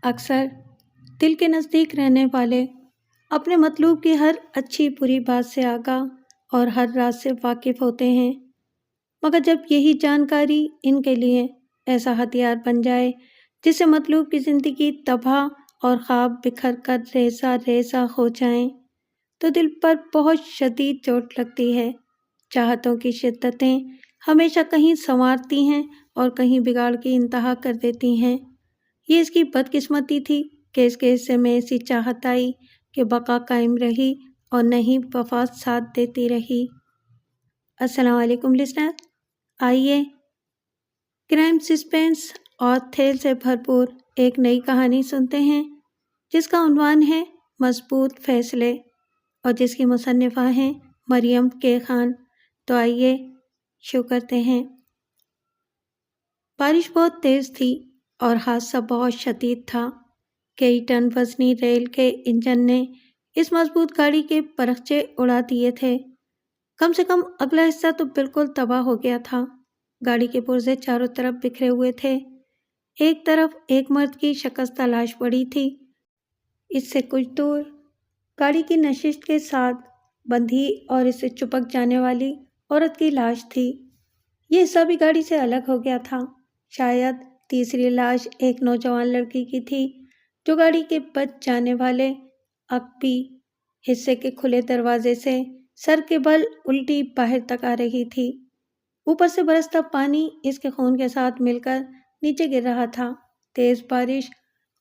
اکثر دل کے نزدیک رہنے والے اپنے مطلوب کی ہر اچھی بری بات سے آگاہ اور ہر راز سے واقف ہوتے ہیں، مگر جب یہی جانکاری ان کے لیے ایسا ہتھیار بن جائے جس سے مطلوب کی زندگی تباہ اور خواب بکھر کر ریزہ ریزہ ہو جائیں، تو دل پر بہت شدید چوٹ لگتی ہے۔ چاہتوں کی شدتیں ہمیشہ کہیں سنوارتی ہیں اور کہیں بگاڑ کی انتہا کر دیتی ہیں۔ یہ اس کی بدقسمتی تھی کہ اس کے حصے میں ایسی چاہت آئی کہ بقا قائم رہی اور نہیں وفا ساتھ دیتی رہی۔ السلام علیکم لسنر، آئیے کرائم سسپینس اور تھرل سے بھرپور ایک نئی کہانی سنتے ہیں جس کا عنوان ہے مضبوط فیصلے اور جس کی مصنفہ ہیں مریم کے خان۔ تو آئیے شروع کرتے ہیں۔ بارش بہت تیز تھی اور حادثہ بہت شدید تھا۔ کئی ٹن وزنی ریل کے انجن نے اس مضبوط گاڑی کے پرخچے اڑا دیے تھے۔ کم سے کم اگلا حصہ تو بالکل تباہ ہو گیا تھا۔ گاڑی کے پرزے چاروں طرف بکھرے ہوئے تھے۔ ایک طرف ایک مرد کی شکستہ لاش پڑی تھی۔ اس سے کچھ دور گاڑی کی نشست کے ساتھ بندھی اور اس سے چپک جانے والی عورت کی لاش تھی۔ یہ حصہ بھی گاڑی سے الگ ہو گیا تھا۔ شاید تیسری لاش ایک نوجوان لڑکی کی تھی جو گاڑی کے بچ جانے والے عقبی حصے کے کھلے دروازے سے سر کے بل الٹی باہر تک آ رہی تھی۔ اوپر سے برستا پانی اس کے خون کے ساتھ مل کر نیچے گر رہا تھا۔ تیز بارش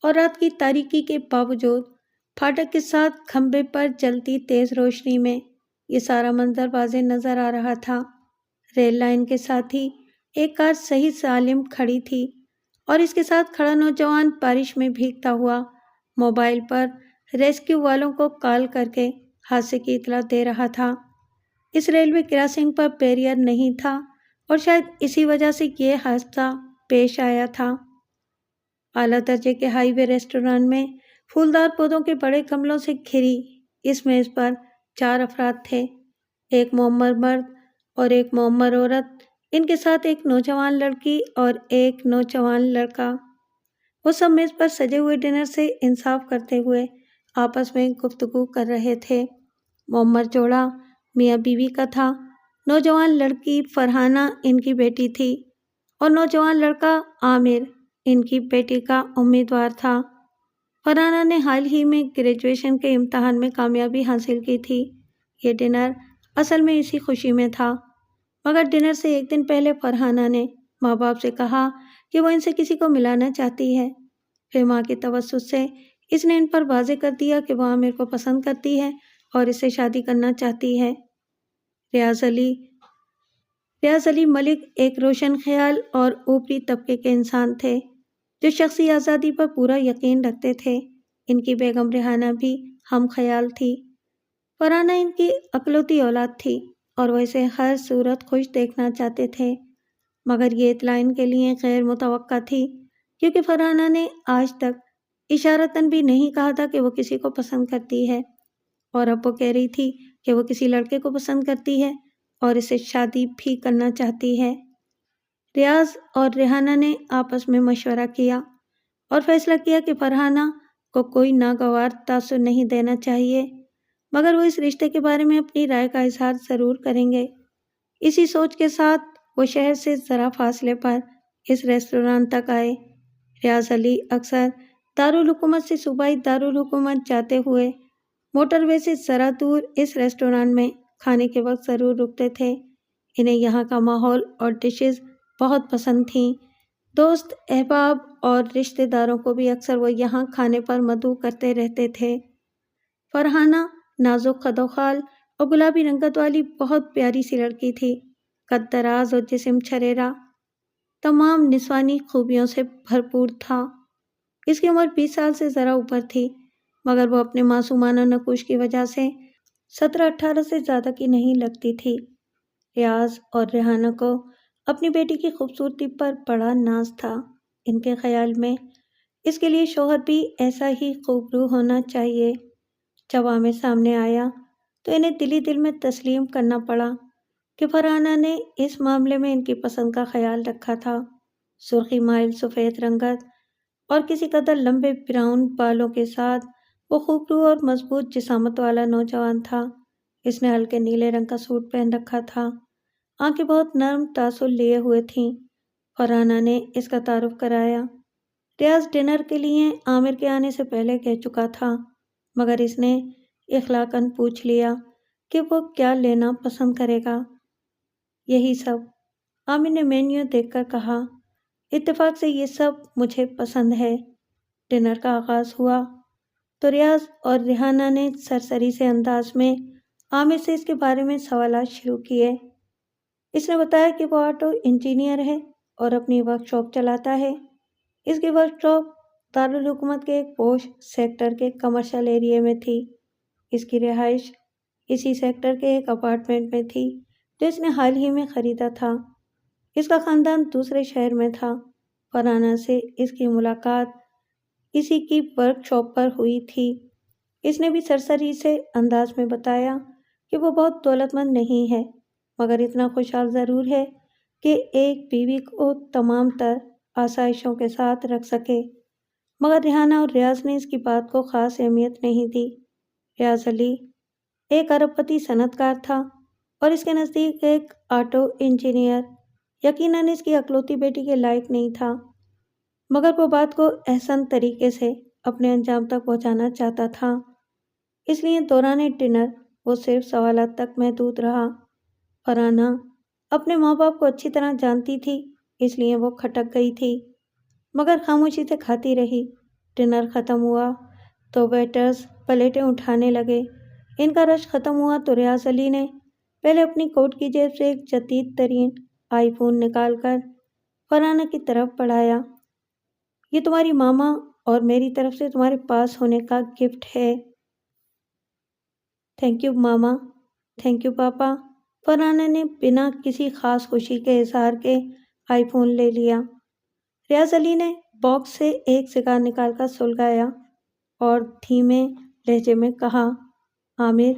اور رات کی تاریکی کے باوجود پھاٹک کے ساتھ کھمبے پر جلتی تیز روشنی میں یہ سارا منظر واضح نظر آ رہا تھا۔ ریل لائن کے ساتھ ہی ایک کار صحیح سالم کھڑی تھی اور اس کے ساتھ کھڑا نوجوان بارش میں بھیگتا ہوا موبائل پر ریسکیو والوں کو کال کر کے حادثے کی اطلاع دے رہا تھا۔ اس ریلوے کراسنگ پر بیریئر نہیں تھا اور شاید اسی وجہ سے یہ حادثہ پیش آیا تھا۔ اعلیٰ درجے کے ہائی وے ریسٹورانٹ میں پھولدار پودوں کے بڑے گملوں سے گھری اس میز پر 4 افراد تھے، ایک معمر مرد اور ایک معمر عورت، ان کے ساتھ ایک نوجوان لڑکی اور ایک نوجوان لڑکا۔ وہ سب میز پر سجے ہوئے ڈنر سے انصاف کرتے ہوئے آپس میں گفتگو کر رہے تھے۔ معمر جوڑا میاں بیوی کا تھا۔ نوجوان لڑکی فرحانہ ان کی بیٹی تھی اور نوجوان لڑکا عامر ان کی بیٹی کا امیدوار تھا۔ فرحانہ نے حال ہی میں گریجویشن کے امتحان میں کامیابی حاصل کی تھی۔ یہ ڈنر اصل میں اسی خوشی میں تھا، مگر ڈنر سے ایک دن پہلے فرحانہ نے ماں باپ سے کہا کہ وہ ان سے کسی کو ملانا چاہتی ہے۔ پھر ماں کے توسط سے اس نے ان پر واضح کر دیا کہ وہ عامر کو پسند کرتی ہے اور اس سے شادی کرنا چاہتی ہے۔ ریاض علی ملک ایک روشن خیال اور اوپری طبقے کے انسان تھے جو شخصی آزادی پر پورا یقین رکھتے تھے۔ ان کی بیگم ریحانہ بھی ہم خیال تھی۔ فرحانہ ان کی اکلوتی اولاد تھی اور وہ اسے ہر صورت خوش دیکھنا چاہتے تھے، مگر یہ اطلاع ان کے لیے غیر متوقع تھی کیونکہ فرحانہ نے آج تک اشارتاً بھی نہیں کہا تھا کہ وہ کسی کو پسند کرتی ہے، اور اب وہ کہہ رہی تھی کہ وہ کسی لڑکے کو پسند کرتی ہے اور اسے شادی بھی کرنا چاہتی ہے۔ ریاض اور ریحانہ نے آپس میں مشورہ کیا اور فیصلہ کیا کہ فرحانہ کو کوئی ناگوار تاثر نہیں دینا چاہیے، مگر وہ اس رشتے کے بارے میں اپنی رائے کا اظہار ضرور کریں گے۔ اسی سوچ کے ساتھ وہ شہر سے ذرا فاصلے پر اس ریسٹورانٹ تک آئے۔ ریاض علی اکثر دارالحکومت سے صوبائی دارالحکومت جاتے ہوئے موٹر وے سے ذرا دور اس ریسٹورانٹ میں کھانے کے وقت ضرور رکتے تھے۔ انہیں یہاں کا ماحول اور ڈشز بہت پسند تھیں۔ دوست احباب اور رشتہ داروں کو بھی اکثر وہ یہاں کھانے پر مدعو کرتے رہتے تھے۔ فرحانہ نازک قد و خال اور گلابی رنگت والی بہت پیاری سی لڑکی تھی۔ قد دراز اور جسم چھریرا تمام نسوانی خوبیوں سے بھرپور تھا۔ اس کی عمر 20 سال سے ذرا اوپر تھی، مگر وہ اپنے معصومانہ نقوش کی وجہ سے 17-18 سے زیادہ کی نہیں لگتی تھی۔ ریاض اور ریحانہ کو اپنی بیٹی کی خوبصورتی پر بڑا ناز تھا۔ ان کے خیال میں اس کے لیے شوہر بھی ایسا ہی خوبرو ہونا چاہیے۔ جب عامر سامنے آیا تو انہیں دل ہی دل میں تسلیم کرنا پڑا کہ فرحانہ نے اس معاملے میں ان کی پسند کا خیال رکھا تھا۔ سرخی مائل سفید رنگت، اور کسی قدر لمبے براؤن بالوں کے ساتھ وہ خوبصورت اور مضبوط جسامت والا نوجوان تھا۔ اس نے ہلکے نیلے رنگ کا سوٹ پہن رکھا تھا، آنکھیں بہت نرم تاثر لیے ہوئے تھیں۔ فرحانہ نے اس کا تعارف کرایا۔ ریاض ڈنر کے لیے عامر کے آنے سے پہلے کہہ چکا تھا، مگر اس نے اخلاقاً پوچھ لیا کہ وہ کیا لینا پسند کرے گا۔ یہی سب، عامر نے مینیو دیکھ کر کہا۔ اتفاق سے یہ سب مجھے پسند ہے۔ ڈنر کا آغاز ہوا تو ریاض اور ریحانہ نے سرسری سے انداز میں عامر سے اس کے بارے میں سوالات شروع کیے۔ اس نے بتایا کہ وہ آٹو انجینئر ہے اور اپنی ورک شاپ چلاتا ہے۔ اس کی ورک شاپ دارالحکومت کے ایک پوش سیکٹر کے کمرشل ایریے میں تھی۔ اس کی رہائش اسی سیکٹر کے ایک اپارٹمنٹ میں تھی جو اس نے حال ہی میں خریدا تھا۔ اس کا خاندان دوسرے شہر میں تھا۔ فرحانہ سے اس کی ملاقات اسی کی ورک شاپ پر ہوئی تھی۔ اس نے بھی سرسری سے انداز میں بتایا کہ وہ بہت دولت مند نہیں ہے، مگر اتنا خوشحال ضرور ہے کہ ایک بیوی کو تمام تر آسائشوں کے ساتھ رکھ سکے۔ مگر ریحانہ اور ریاض نے اس کی بات کو خاص اہمیت نہیں دی۔ ریاض علی ایک ارب پتی صنعت کار تھا اور اس کے نزدیک ایک آٹو انجینئر یقیناً اس کی اکلوتی بیٹی کے لائق نہیں تھا، مگر وہ بات کو احسن طریقے سے اپنے انجام تک پہنچانا چاہتا تھا۔ اس لیے دوران ڈنر وہ صرف سوالات تک محدود رہا۔ فرحانہ اپنے ماں باپ کو اچھی طرح جانتی تھی، اس لیے وہ کھٹک گئی تھی، مگر خاموشی سے کھاتی رہی۔ ڈنر ختم ہوا تو ویٹرز پلیٹیں اٹھانے لگے۔ ان کا رش ختم ہوا تو ریاض علی نے پہلے اپنی کوٹ کی جیب سے ایک جدید ترین آئی فون نکال کر فرحانہ کی طرف بڑھایا۔ یہ تمہاری ماما اور میری طرف سے تمہارے پاس ہونے کا گفٹ ہے۔ Thank you mama. Thank you papa. Farhana نے بنا کسی خاص خوشی کے اظہار کے آئی فون لے لیا۔ ریاض علی نے باکس سے ایک سگار نکال کر سلگایا اور دھیمے لہجے میں کہا، عامر،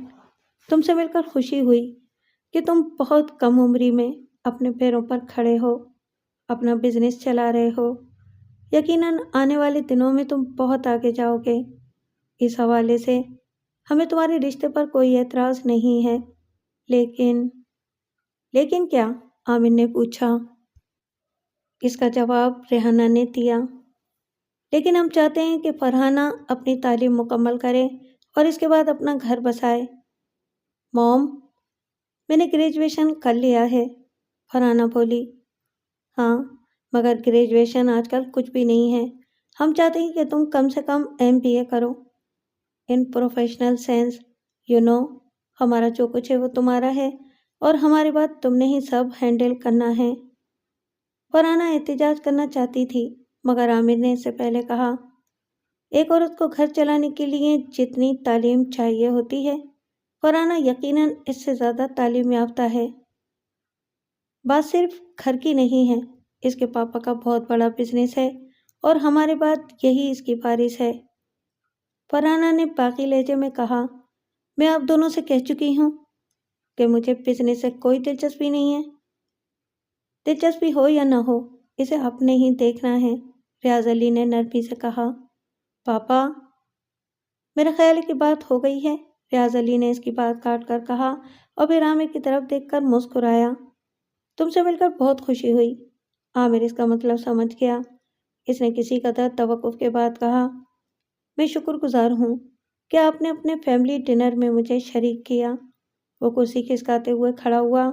تم سے مل کر خوشی ہوئی کہ تم بہت کم عمری میں اپنے پیروں پر کھڑے ہو، اپنا بزنس چلا رہے ہو۔ یقیناً آنے والے دنوں میں تم بہت آگے جاؤ گے۔ اس حوالے سے ہمیں تمہارے رشتے پر کوئی اعتراض نہیں ہے، لیکن کیا؟ عامر نے پوچھا۔ اس کا جواب ریحانہ نے دیا۔ لیکن ہم چاہتے ہیں کہ فرحانہ اپنی تعلیم مکمل کرے اور اس کے بعد اپنا گھر بسائے۔ موم، میں نے گریجویشن کر لیا ہے، فرحانہ بولی۔ ہاں، مگر گریجویشن آج کل کچھ بھی نہیں ہے۔ ہم چاہتے ہیں کہ تم کم سے کم MBA کرو۔ ان پروفیشنل سینس، ہمارا جو کچھ ہے وہ تمہارا ہے اور ہمارے بعد تم نے ہی سب ہینڈل کرنا ہے۔ فرحانہ احتجاج کرنا چاہتی تھی، مگر عامر نے اس سے پہلے کہا، ایک عورت کو گھر چلانے کے لیے جتنی تعلیم چاہیے ہوتی ہے، فرحانہ یقیناً اس سے زیادہ تعلیم یافتہ ہے۔ بات صرف گھر کی نہیں ہے، اس کے پاپا کا بہت بڑا بزنس ہے اور ہمارے بعد یہی اس کی وارث ہے۔ فرحانہ نے باقی لہجے میں کہا، میں آپ دونوں سے کہہ چکی ہوں کہ مجھے بزنس سے کوئی دلچسپی نہیں ہے۔ دلچسپی ہو یا نہ ہو، اسے آپ نے ہی دیکھنا ہے، ریاض علی نے نرمی سے کہا۔ پاپا، میرا خیال ہے کہ بات ہو گئی ہے، ریاض علی نے اس کی بات کاٹ کر کہا اور پھر عامر کی طرف دیکھ کر مسکرایا۔ تم سے مل کر بہت خوشی ہوئی۔ عامر اس کا مطلب سمجھ گیا۔ اس نے کسی قدر توقف کے بعد کہا، میں شکر گزار ہوں کہ آپ نے اپنے فیملی ڈنر میں مجھے شریک کیا۔ وہ کرسی کھسکاتے ہوئے کھڑا ہوا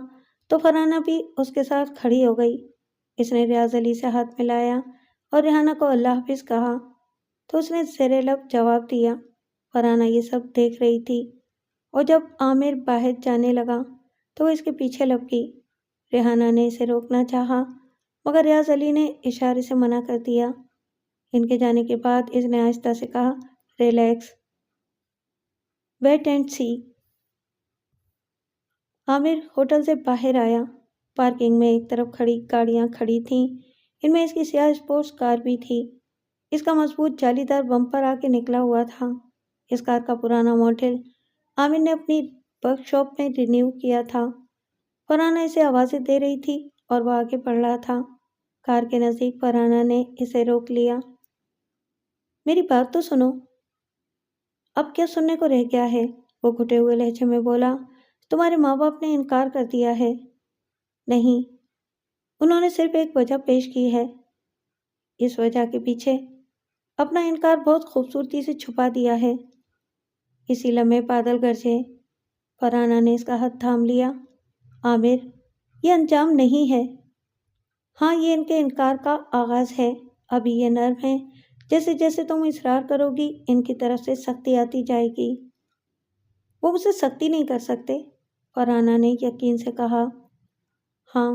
تو فرحانہ بھی اس کے ساتھ کھڑی ہو گئی۔ اس نے ریاض علی سے ہاتھ ملایا اور ریحانہ کو اللہ حافظ کہا تو اس نے زیر لب جواب دیا۔ فرحانہ یہ سب دیکھ رہی تھی اور جب عامر باہر جانے لگا تو وہ اس کے پیچھے لپ گئی۔ ریحانہ نے اسے روکنا چاہا، مگر ریاض علی نے اشارے سے منع کر دیا۔ ان کے جانے کے بعد اس نے آہستہ سے کہا، relax, wait and see. Aamir hotel سے باہر آیا۔ پارکنگ میں ایک طرف گاڑیاں کھڑی تھیں، ان میں اس کی سیاہ اسپورٹس کار بھی تھی۔ اس کا مضبوط جالی دار بمپر آگے نکلا ہوا تھا۔ اس کار کا پرانا ماڈل عامر نے اپنی ورک شاپ میں رینیو کیا تھا۔ فرحانہ اسے آوازیں دے رہی تھی اور وہ آگے بڑھ رہا تھا۔ کار کے نزدیک فرحانہ نے اسے روک لیا۔ میری بات تو سنو۔ اب کیا سننے کو رہ گیا ہے؟ وہ گھٹے ہوئے لہجے میں بولا۔ تمہارے ماں باپ نے انکار کر دیا ہے؟ نہیں، انہوں نے صرف ایک وجہ پیش کی ہے۔ اس وجہ کے پیچھے اپنا انکار بہت خوبصورتی سے چھپا دیا ہے۔ اسی لمحے بادل گرجے۔ فرحانہ نے اس کا ہاتھ تھام لیا۔ عامر، یہ انجام نہیں ہے۔ ہاں، یہ ان کے انکار کا آغاز ہے۔ ابھی یہ نرم ہے، جیسے جیسے تم اصرار کرو گی ان کی طرف سے سختی آتی جائے گی۔ وہ مجھ سے سختی نہیں کر سکتے، فرحانہ نے یقین سے کہا۔ ہاں،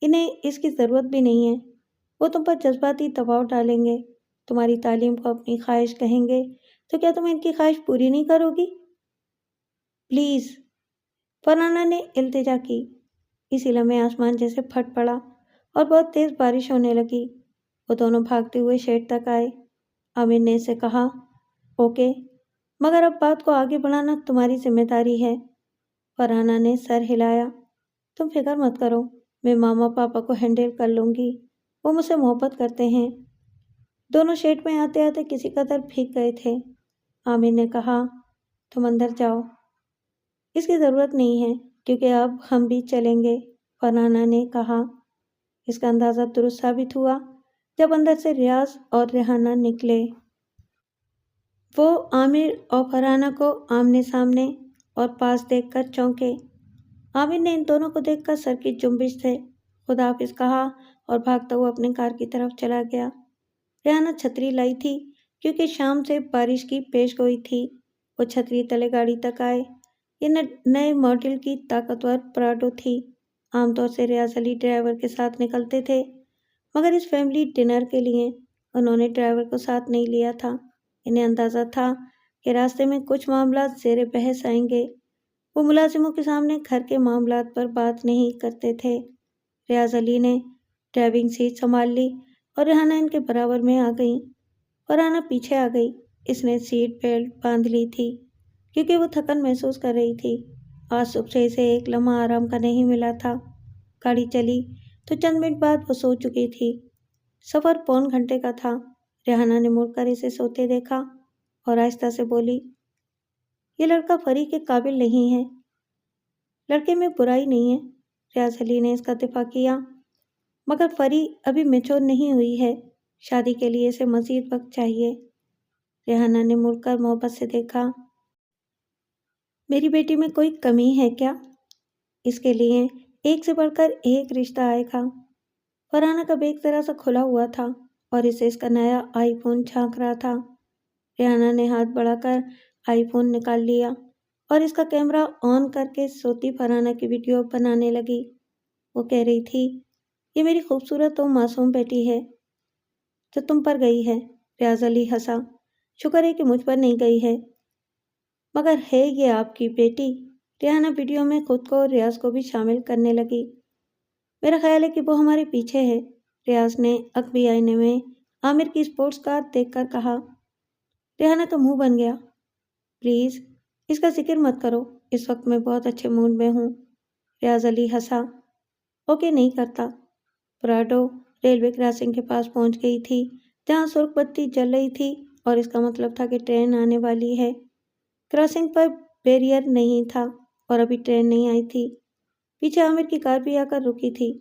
انہیں اس کی ضرورت بھی نہیں ہے۔ وہ تم پر جذباتی دباؤ ڈالیں گے، تمہاری تعلیم کو اپنی خواہش کہیں گے، تو کیا تم ان کی خواہش پوری نہیں کرو گی؟ پلیز، فرحانہ نے التجا کی۔ اسی لمحے آسمان جیسے پھٹ پڑا اور بہت تیز بارش ہونے لگی۔ وہ دونوں بھاگتے ہوئے شیڈ تک آئے۔ عامر نے اسے کہا، اوکے، مگر اب بات کو آگے بڑھانا تمہاری ذمہ داری ہے۔ فرحانہ نے سر ہلایا۔ تم فکر مت کرو، میں ماما پاپا کو ہینڈل کر لوں گی، وہ مجھ سے محبت کرتے ہیں۔ دونوں شیڈ میں آتے آتے کسی قدر بھیگ گئے تھے۔ عامر نے کہا، تم اندر جاؤ، اس کی ضرورت نہیں ہے کیونکہ اب ہم بھی چلیں گے، فرحانہ نے کہا۔ اس کا اندازہ درست ثابت ہوا جب اندر سے ریاض اور ریحانہ نکلے۔ وہ عامر اور فرحانہ کو آمنے سامنے اور پاس دیکھ کر چونکے۔ عامر نے ان دونوں کو دیکھ کر سر کی جنبش سے خدا حافظ کہا اور بھاگتا ہوا اپنے کار کی طرف چلا گیا۔ ریحانہ چھتری لائی تھی کیونکہ شام سے بارش کی پیش گوئی تھی۔ وہ چھتری تلے گاڑی تک آئے۔ یہ نئے ماڈل کی طاقتور پراڈو تھی۔ عام طور سے ریاض علی ڈرائیور کے ساتھ نکلتے تھے، مگر اس فیملی ڈنر کے لیے انہوں نے ڈرائیور کو ساتھ نہیں لیا تھا۔ انہیں اندازہ تھا کہ راستے میں کچھ معاملات زیر بحث آئیں گے۔ وہ ملازموں کے سامنے گھر کے معاملات پر بات نہیں کرتے تھے۔ ریاض علی نے ڈرائیونگ سیٹ سنبھال لی اور ریحانہ ان کے برابر میں آ گئی۔ فرحانہ پیچھے آ گئی۔ اس نے سیٹ بیلٹ باندھ لی تھی کیونکہ وہ تھکن محسوس کر رہی تھی۔ آج صبح سے اسے ایک لمحہ آرام کا نہیں ملا تھا۔ گاڑی چلی تو چند منٹ بعد وہ سو چکی تھی۔ سفر پون گھنٹے کا تھا۔ ریحانہ نے مڑ کر اسے سوتے دیکھا اور آہستہ سے بولی، یہ لڑکا فری کے قابل نہیں ہے۔ لڑکے میں برائی نہیں ہے، ریاض علی نے اس کا دفاع کیا، مگر فری ابھی میچور نہیں ہوئی ہے۔ شادی کے لیے اسے مزید وقت چاہیے۔ ریحانہ نے مڑ کر محبت سے دیکھا۔ میری بیٹی میں کوئی کمی ہے کیا؟ اس کے لیے ایک سے بڑھ کر ایک رشتہ آئے گا۔ فرحانہ کا بیگ ذرا سا کھلا ہوا تھا اور اسے اس کا نیا آئی فون جھانک رہا تھا۔ ریحانہ نے ہاتھ بڑھا کر آئی فون نکال لیا اور اس کا کیمرہ آن کر کے سوتی فرحانہ کی ویڈیو بنانے لگی۔ وہ کہہ رہی تھی، یہ میری خوبصورت و معصوم بیٹی ہے جو تم پر گئی ہے۔ ریاض علی ہنسا۔ شکر ہے کہ مجھ پر نہیں گئی ہے، مگر ہے یہ آپ کی بیٹی؟ ریحانہ ویڈیو میں خود کو اور ریاض کو بھی شامل کرنے لگی۔ میرا خیال ہے کہ وہ ہمارے پیچھے ہے، ریاض نے عقبی آئینے میں عامر کی اسپورٹس کار دیکھ کر کہا۔ ریحانہ کا منہ بن گیا۔ پلیز اس کا ذکر مت کرو، اس وقت میں بہت اچھے موڈ میں ہوں۔ ریاض علی ہنسا۔ اوکے، نہیں کرتا۔ پراڈو ریلوے کراسنگ کے پاس پہنچ گئی تھی جہاں سرخ بتی جل رہی تھی اور اس کا مطلب تھا کہ ٹرین آنے والی ہے۔ کراسنگ پر بیریئر نہیں تھا اور ابھی ٹرین نہیں آئی تھی۔ پیچھے عامر کی کار بھی آ کر رکی تھی۔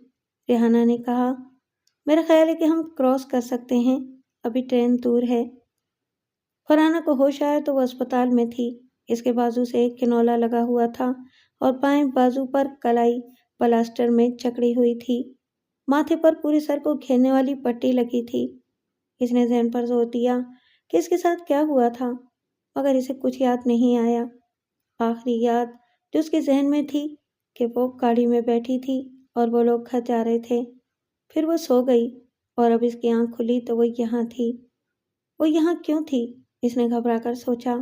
ریحانہ نے کہا، میرا خیال ہے کہ ہم کراس کر سکتے ہیں، ابھی ٹرین دور ہے۔ فرحانہ کو ہوش آیا تو وہ اسپتال میں تھی۔ اس کے بازو سے ایک کنولا لگا ہوا تھا اور بائیں بازو پر کلائی پلاسٹر میں جکڑی ہوئی تھی۔ ماتھے پر پورے سر کو گھیرنے والی پٹی لگی تھی۔ اس نے ذہن پر زور دیا کہ اس کے ساتھ کیا ہوا تھا، مگر اسے کچھ یاد نہیں آیا۔ آخری یاد جو اس کے ذہن میں تھی کہ وہ گاڑی میں بیٹھی تھی اور وہ لوگ گھر جا رہے تھے۔ پھر وہ سو گئی اور اب اس کی آنکھ کھلی تو وہ یہاں تھی۔ وہ یہاں کیوں تھی؟ اس نے گھبرا کر سوچا۔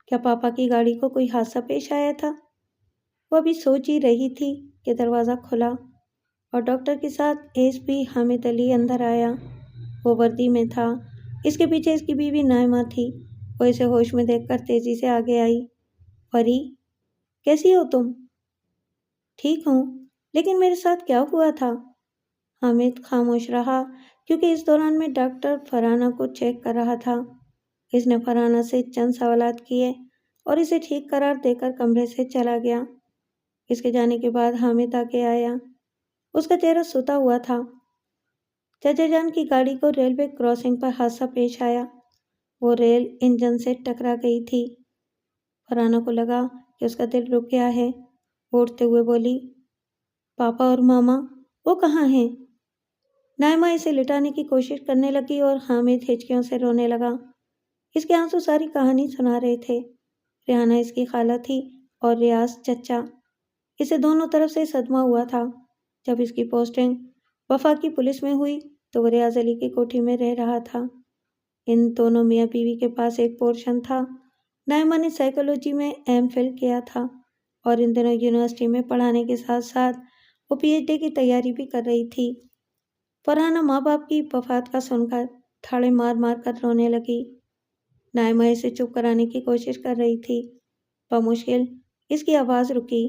کیا پاپا کی گاڑی کو کوئی حادثہ پیش آیا تھا؟ وہ ابھی سوچ ہی رہی تھی کہ دروازہ کھلا اور ڈاکٹر کے ساتھ ایس پی حامد علی اندر آیا۔ وہ وردی میں تھا۔ اس کے پیچھے اس کی بیوی نائمہ تھی۔ وہ اسے ہوش میں دیکھ کر تیزی سے آگے آئی۔ پری، کیسی ہو تم؟ ٹھیک ہوں، لیکن میرے ساتھ کیا ہوا تھا؟ حامد خاموش رہا کیونکہ اس دوران میں ڈاکٹر فرحانہ کو چیک کر رہا تھا۔ اس نے فرحانہ سے چند سوالات کیے اور اسے ٹھیک قرار دے کر کمرے سے چلا گیا۔ اس کے جانے کے بعد حامد آ کے آیا۔ اس کا چہرہ سوتا ہوا تھا۔ چچا جان کی گاڑی کو ریلوے کراسنگ پر حادثہ پیش آیا۔ وہ ریل انجن سے ٹکرا گئی تھی۔ فرحانہ کو لگا کہ اس کا دل رک گیا ہے۔ وہ اٹھتے ہوئے بولی، پاپا اور ماما وہ کہاں ہیں؟ نائمہ اسے لٹانے کی کوشش کرنے لگی اور حامد ہچکیوں سے رونے لگا۔ اس کے آنسو ساری کہانی سنا رہے تھے۔ ریحانہ اس کی خالہ تھی اور ریاض چچا۔ اسے دونوں طرف سے صدمہ ہوا تھا۔ جب اس کی پوسٹنگ وفاقی پولیس میں ہوئی تو وہ ریاض علی کی کوٹھی میں رہ رہا تھا۔ ان دونوں میاں بیوی کے پاس ایک پورشن تھا۔ نائمہ نے سائیکالوجی میں ایم فل کیا تھا اور ان دنوں یونیورسٹی میں پڑھانے کے ساتھ ساتھ وہ پی ایچ ڈی کی تیاری بھی کر رہی تھی۔ فرحانہ ماں باپ کی وفات کا سن کر تھاڑے مار مار کر رونے لگی۔ نائمہ اسے چپ کرانے کی کوشش کر رہی تھی۔ بمشکل اس کی آواز رکی،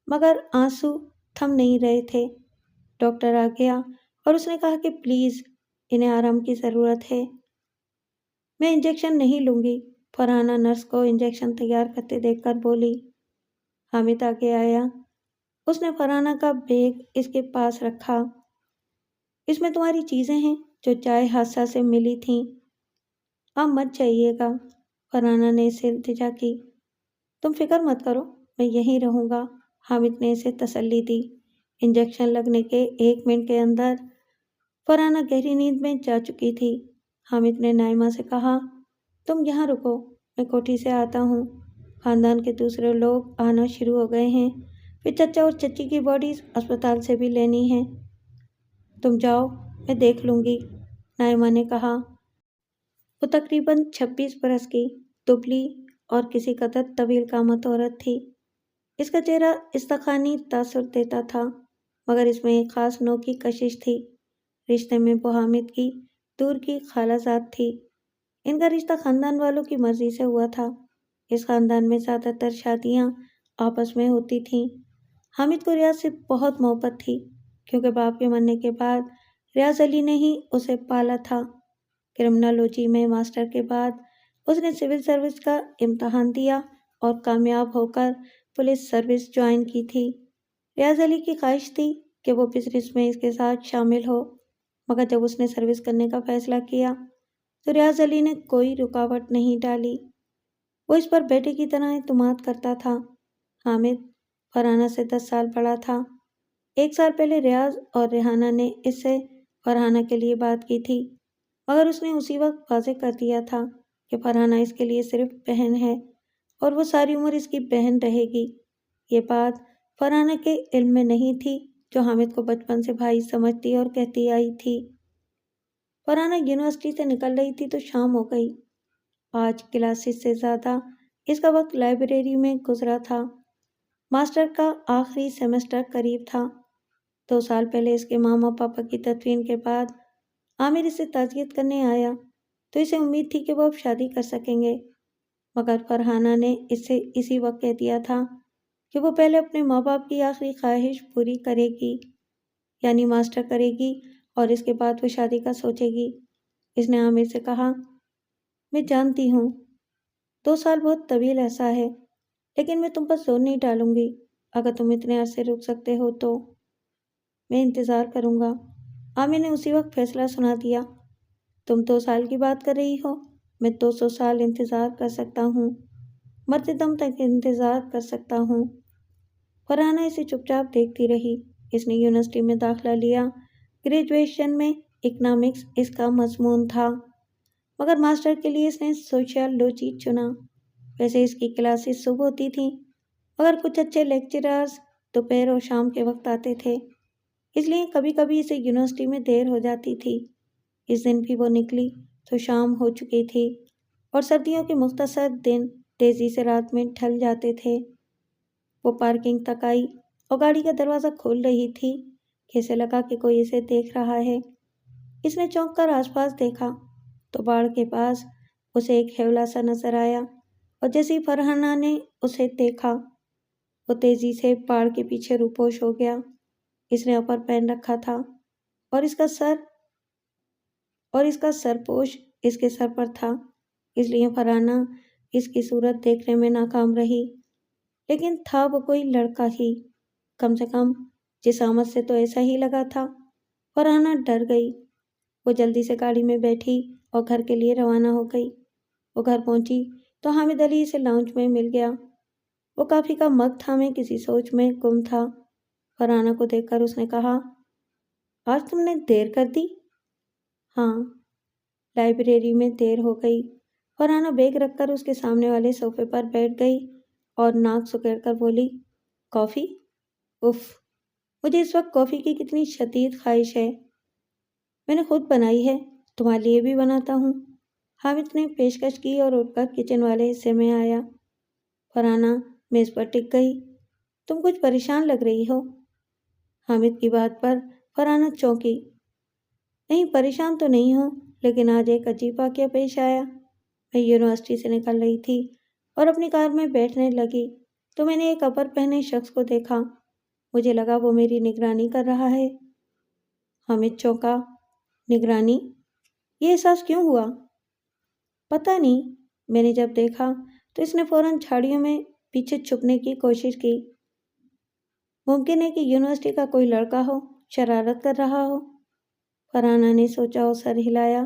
مگر آنسو تھم نہیں رہے تھے۔ ڈاکٹر آ گیا اور اس نے کہا کہ پلیز انہیں آرام کی ضرورت ہے۔ میں انجیکشن نہیں لوں گی، فرحانہ نرس کو انجیکشن تیار کرتے دیکھ کر بولی۔ حامد آگے آیا۔ اس نے فرحانہ کا بیگ اس کے پاس رکھا۔ اس میں تمہاری چیزیں ہیں جو جائے حادثہ سے ملی تھیں۔ آپ مت جائیے گا، فرحانہ نے اسے التجا کی۔ تم فکر مت کرو، میں یہیں رہوں گا، حامد نے اسے تسلی دی۔ انجیکشن لگنے کے 1 منٹ کے اندر فرحانہ گہری نیند میں جا چکی تھی۔ حامد نے نائمہ سے کہا، تم یہاں رکو، میں کوٹھی سے آتا ہوں۔ خاندان کے دوسرے لوگ آنا شروع ہو گئے ہیں، پھر چچا اور چچی کی باڈیز اسپتال سے بھی لینی ہیں۔ تم جاؤ، میں دیکھ لوں گی، نائمہ نے کہا۔ وہ تقریباً 26 برس کی، دبلی اور کسی قدر طویل قامت عورت تھی۔ اس کا چہرہ استخوانی تاثر دیتا تھا، مگر اس میں ایک خاص نوع کی کشش تھی۔ رشتے میں وہ حامد کی دور کی خالہ زاد تھی۔ ان کا رشتہ خاندان والوں کی مرضی سے ہوا تھا۔ اس خاندان میں زیادہ تر شادیاں آپس میں ہوتی تھیں۔ حامد کو ریاض سے بہت محبت تھی، کیونکہ باپ کے مرنے کے بعد ریاض علی نے ہی اسے پالا تھا۔ کرمنالوجی میں ماسٹر کے بعد اس نے سول سروس کا امتحان دیا اور کامیاب ہو کر پولیس سروس جوائن کی تھی۔ ریاض علی کی خواہش تھی کہ وہ بزنس میں اس کے ساتھ شامل ہو، مگر جب اس نے سروس کرنے کا فیصلہ کیا تو ریاض علی نے کوئی رکاوٹ نہیں ڈالی۔ وہ اس پر بیٹے کی طرح اعتماد کرتا تھا۔ حامد فرحانہ سے 10 سال بڑا تھا۔ 1 سال پہلے ریاض اور ریحانہ نے اس سے فرحانہ کے لیے بات کی تھی، مگر اس نے اسی وقت واضح کر دیا تھا کہ فرحانہ اس کے لیے صرف بہن ہے اور وہ ساری عمر اس کی بہن رہے گی۔ یہ بات فرحانہ کے علم میں نہیں تھی، جو حامد کو بچپن سے بھائی سمجھتی اور کہتی آئی تھی۔ فرحانہ یونیورسٹی سے نکل رہی تھی تو شام ہو گئی۔ آج کلاسز سے زیادہ اس کا وقت لائبریری میں گزرا تھا۔ ماسٹر کا آخری سیمسٹر قریب تھا۔ 2 سال پہلے اس کے ماما پاپا کی تدفین کے بعد عامر اسے تعزیت کرنے آیا تو اسے امید تھی کہ وہ اب شادی کر سکیں گے، مگر فرحانہ نے اس سے اسی وقت کہہ دیا تھا کہ وہ پہلے اپنے ماں باپ کی آخری خواہش پوری کرے گی، یعنی ماسٹر کرے گی اور اس کے بعد وہ شادی کا سوچے گی۔ اس نے عامر سے کہا، میں جانتی ہوں 2 سال بہت طویل عرصہ ہے، لیکن میں تم پر زور نہیں ڈالوں گی۔ اگر تم اتنے عرصے رک سکتے ہو تو میں انتظار کروں گا۔ عامر نے اسی وقت فیصلہ سنا دیا، تم 2 سال کی بات کر رہی ہو، میں 200 سال انتظار کر سکتا ہوں، مرتے دم تک انتظار کر سکتا ہوں۔ فرحانہ اسے چپ چاپ دیکھتی رہی۔ اس نے یونیورسٹی میں داخلہ لیا۔ گریجویشن میں اکنامکس اس کا مضمون تھا، مگر ماسٹر کے لیے اس نے سوشیالوجی چنا۔ ویسے اس کی کلاسز صبح ہوتی تھیں، مگر کچھ اچھے لیکچررز دوپہر اور شام کے وقت آتے تھے، اس لیے کبھی کبھی اسے یونیورسٹی میں دیر ہو جاتی تھی۔ اس دن بھی وہ نکلی تو شام ہو چکی تھی اور سردیوں کے مختصر دن تیزی سے رات میں ڈھل جاتے تھے۔ وہ پارکنگ تک آئی اور گاڑی کا دروازہ کھول رہی تھی کہ اسے لگا کہ کوئی اسے دیکھ رہا ہے۔ اس نے چونک کر آس پاس دیکھا تو باڑ کے پاس اسے ایک ہیولا سا نظر آیا، اور جیسے ہی فرحانہ نے اسے دیکھا وہ تیزی سے باڑ کے پیچھے روپوش ہو گیا۔ اس نے اپر پہن رکھا تھا اور اس کا سرپوش اس کے سر پر تھا۔ اس لیے فرحانہ اس کی صورت دیکھنے میں ناکام رہی، لیکن تھا وہ کوئی لڑکا ہی، کم سے کم جسامت سے تو ایسا ہی لگا تھا۔ فرحانہ ڈر گئی۔ وہ جلدی سے گاڑی میں بیٹھی اور گھر کے لیے روانہ ہو گئی۔ وہ گھر پہنچی تو حامد علی اسے لاؤنج میں مل گیا۔ وہ کافی کا مگ تھامے کسی سوچ میں گم تھا۔ فرحانہ کو دیکھ کر اس نے کہا، آج تم نے دیر کر دی؟ ہاں، لائبریری میں دیر ہو گئی۔ فرحانہ بیگ رکھ کر اس کے سامنے والے صوفے پر بیٹھ گئی اور ناک سکیڑ کر بولی، کافی؟ اف، مجھے اس وقت کافی کی کتنی شدید خواہش ہے۔ میں نے خود بنائی ہے، تمہارے لیے بھی بناتا ہوں۔ حامد نے پیشکش کی اور اٹھ کر کچن والے حصے میں آیا۔ فرحانہ میز پر ٹک گئی۔ تم کچھ پریشان لگ رہی ہو؟ حامد کی بات پر فرحانہ چونکی۔ نہیں، پریشان تو نہیں ہوں، لیکن آج ایک عجیب واقعہ پیش آیا۔ میں یونیورسٹی سے نکل رہی تھی اور اپنی کار میں بیٹھنے لگی تو میں نے ایک اپر پہنے شخص کو دیکھا۔ مجھے لگا وہ میری نگرانی کر رہا ہے۔ حامد چونکا۔ نگرانی؟ یہ احساس کیوں ہوا؟ پتہ نہیں، میں نے جب دیکھا تو اس نے فوراً جھاڑیوں میں پیچھے چھپنے کی کوشش کی۔ ممکن ہے کہ یونیورسٹی کا کوئی لڑکا ہو، شرارت کر رہا ہو۔ فرحانہ نے سوچا اور سر ہلایا۔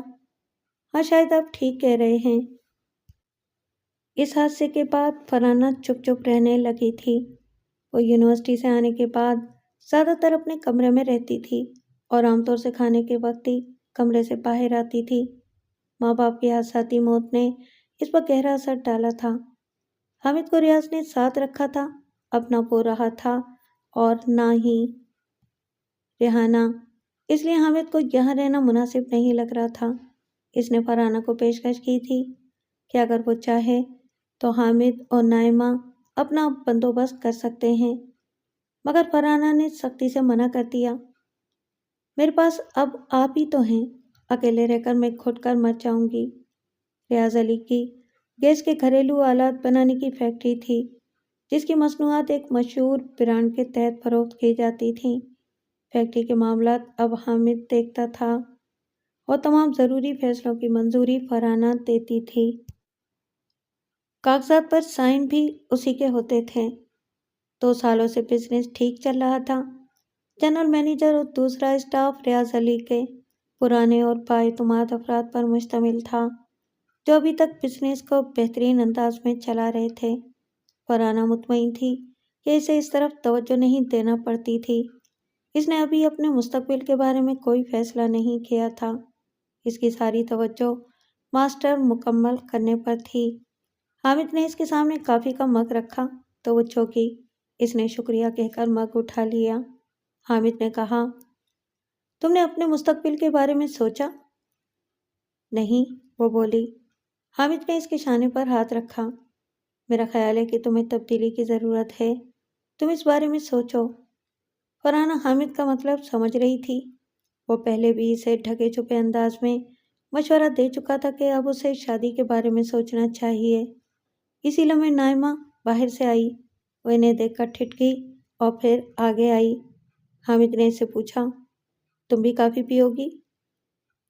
ہاں، شاید آپ ٹھیک کہہ رہے ہیں۔ اس حادثے کے بعد فرحانہ چپ چپ رہنے لگی تھی۔ وہ یونیورسٹی سے آنے کے بعد زیادہ تر اپنے کمرے میں رہتی تھی اور عام طور سے کھانے کے وقت ہی کمرے سے باہر آتی تھی۔ ماں باپ کی حادثاتی موت نے اس پر گہرا اثر ڈالا تھا۔ حامد کو ریاض نے ساتھ رکھا تھا، اپنا پو رہا تھا اور نہ ہی ریحانہ، اس لیے حامد کو یہاں رہنا مناسب نہیں لگ رہا تھا۔ اس نے فرحانہ کو پیشکش کی تھی کہ اگر وہ چاہے تو حامد اور نائمہ اپنا بندوبست کر سکتے ہیں، مگر فرحانہ نے سختی سے منع کر دیا۔ میرے پاس اب آپ ہی تو ہیں، اکیلے رہ کر میں گھٹ کر مر جاؤں گی۔ ریاض علی کی گیس کے گھریلو آلات بنانے کی فیکٹری تھی، جس کی مصنوعات ایک مشہور برانڈ کے تحت فروخت کی جاتی تھیں۔ فیکٹری کے معاملات اب حامد دیکھتا تھا اور تمام ضروری فیصلوں کی منظوری فرحانہ دیتی تھی۔ کاغذات پر سائن بھی اسی کے ہوتے تھے۔ 2 سالوں سے بزنس ٹھیک چل رہا تھا۔ جنرل مینیجر اور دوسرا اسٹاف ریاض علی کے پرانے اور بااعتماد افراد پر مشتمل تھا، جو ابھی تک بزنس کو بہترین انداز میں چلا رہے تھے۔ فرحانہ مطمئن تھی کہ اسے اس طرف توجہ نہیں دینا پڑتی تھی۔ اس نے ابھی اپنے مستقبل کے بارے میں کوئی فیصلہ نہیں کیا تھا۔ اس کی ساری توجہ ماسٹر مکمل کرنے پر تھی۔ حامد نے اس کے سامنے کافی کا مگ رکھا تو وہ چونکی۔ اس نے شکریہ کہہ کر مگ اٹھا لیا۔ حامد نے کہا، تم نے اپنے مستقبل کے بارے میں سوچا؟ نہیں، وہ بولی۔ حامد نے اس کے شانے پر ہاتھ رکھا۔ میرا خیال ہے کہ تمہیں تبدیلی کی ضرورت ہے، تم اس بارے میں سوچو۔ فرحانہ حامد کا مطلب سمجھ رہی تھی۔ وہ پہلے بھی اسے ڈھکے چھپے انداز میں مشورہ دے چکا تھا کہ اب اسے شادی کے بارے میں سوچنا چاہیے۔ اسی لمحے نائمہ باہر سے آئی۔ وہ انہیں دیکھ کر ٹھٹکی اور پھر آگے آئی۔ حامد نے اس سے پوچھا، تم بھی کافی پیو گی؟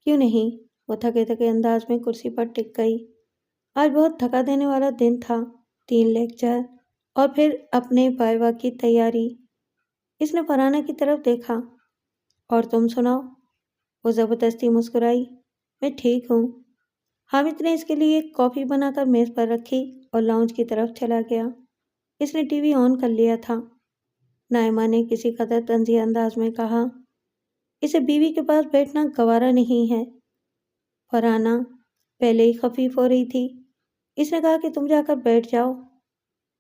کیوں نہیں؟ وہ تھکے تھکے انداز میں کرسی پر ٹک گئی۔ آج بہت تھکا دینے والا دن تھا، 3 لیکچر اور پھر اپنے وائوا کی تیاری۔ اس نے فرحانہ کی طرف دیکھا۔ اور تم سناؤ؟ وہ زبردستی مسکرائی۔ میں ٹھیک ہوں۔ حامد نے اس کے لیے ایک کافی بنا کر میز پر رکھی اور لاؤنج کی طرف چلا گیا۔ اس نے ٹی وی آن کر لیا تھا۔ نائمہ نے کسی قدر طنزیہ انداز میں کہا، اسے بیوی کے پاس بیٹھنا گوارا نہیں ہے۔ فرحانہ پہلے ہی خفیف ہو رہی تھی۔ اس نے کہا کہ تم جا کر بیٹھ جاؤ۔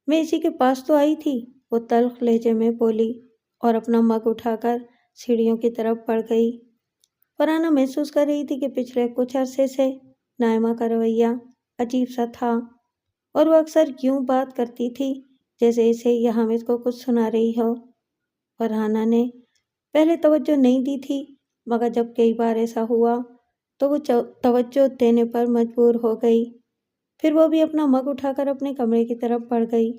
میں اسی کے پاس تو آئی تھی، وہ تلخ لہجے میں بولی اور اپنا مگ اٹھا کر سیڑھیوں کی طرف بڑھ گئی۔ فرحانہ محسوس کر رہی تھی کہ پچھلے کچھ عرصے سے نائمہ کا رویہ عجیب سا تھا اور وہ اکثر یوں بات کرتی تھی جیسے اسے یا حامد کو کچھ سنا رہی ہو۔ فرحانہ نے پہلے توجہ نہیں دی تھی، مگر جب کئی بار ایسا ہوا تو وہ توجہ دینے پر مجبور ہو گئی۔ پھر وہ بھی اپنا مگ اٹھا کر اپنے کمرے کی طرف بڑھ گئی۔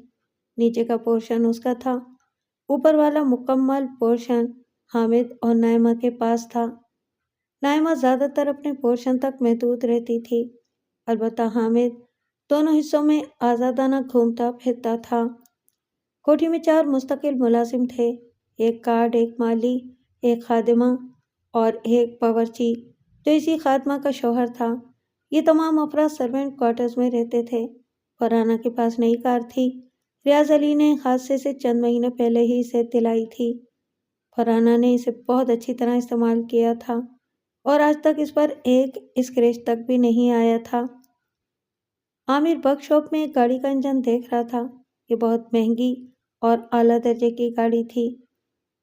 نیچے کا پورشن اس کا تھا، اوپر والا مکمل پورشن حامد اور نائمہ کے پاس تھا۔ نائمہ زیادہ تر اپنے پورشن تک محدود رہتی تھی۔ البتہ حامد دونوں حصوں میں آزادانہ گھومتا پھرتا تھا۔ کوٹھی میں 4 مستقل ملازم تھے، ایک گارڈ، ایک مالی، ایک خادمہ اور ایک باورچی جو اسی خادمہ کا شوہر تھا۔ یہ تمام افراد سروینٹ کوارٹرز میں رہتے تھے۔ فرحانہ کے پاس نئی کار تھی۔ ریاض علی نے حادثے سے چند مہینے پہلے ہی اسے دلائی تھی۔ فرحانہ نے اسے بہت اچھی طرح استعمال کیا تھا اور آج تک اس پر ایک اسکریچ تک بھی نہیں آیا تھا۔ عامر ورک شاپ میں ایک گاڑی کا انجن دیکھ رہا تھا۔ یہ بہت مہنگی اور اعلیٰ درجے کی گاڑی تھی۔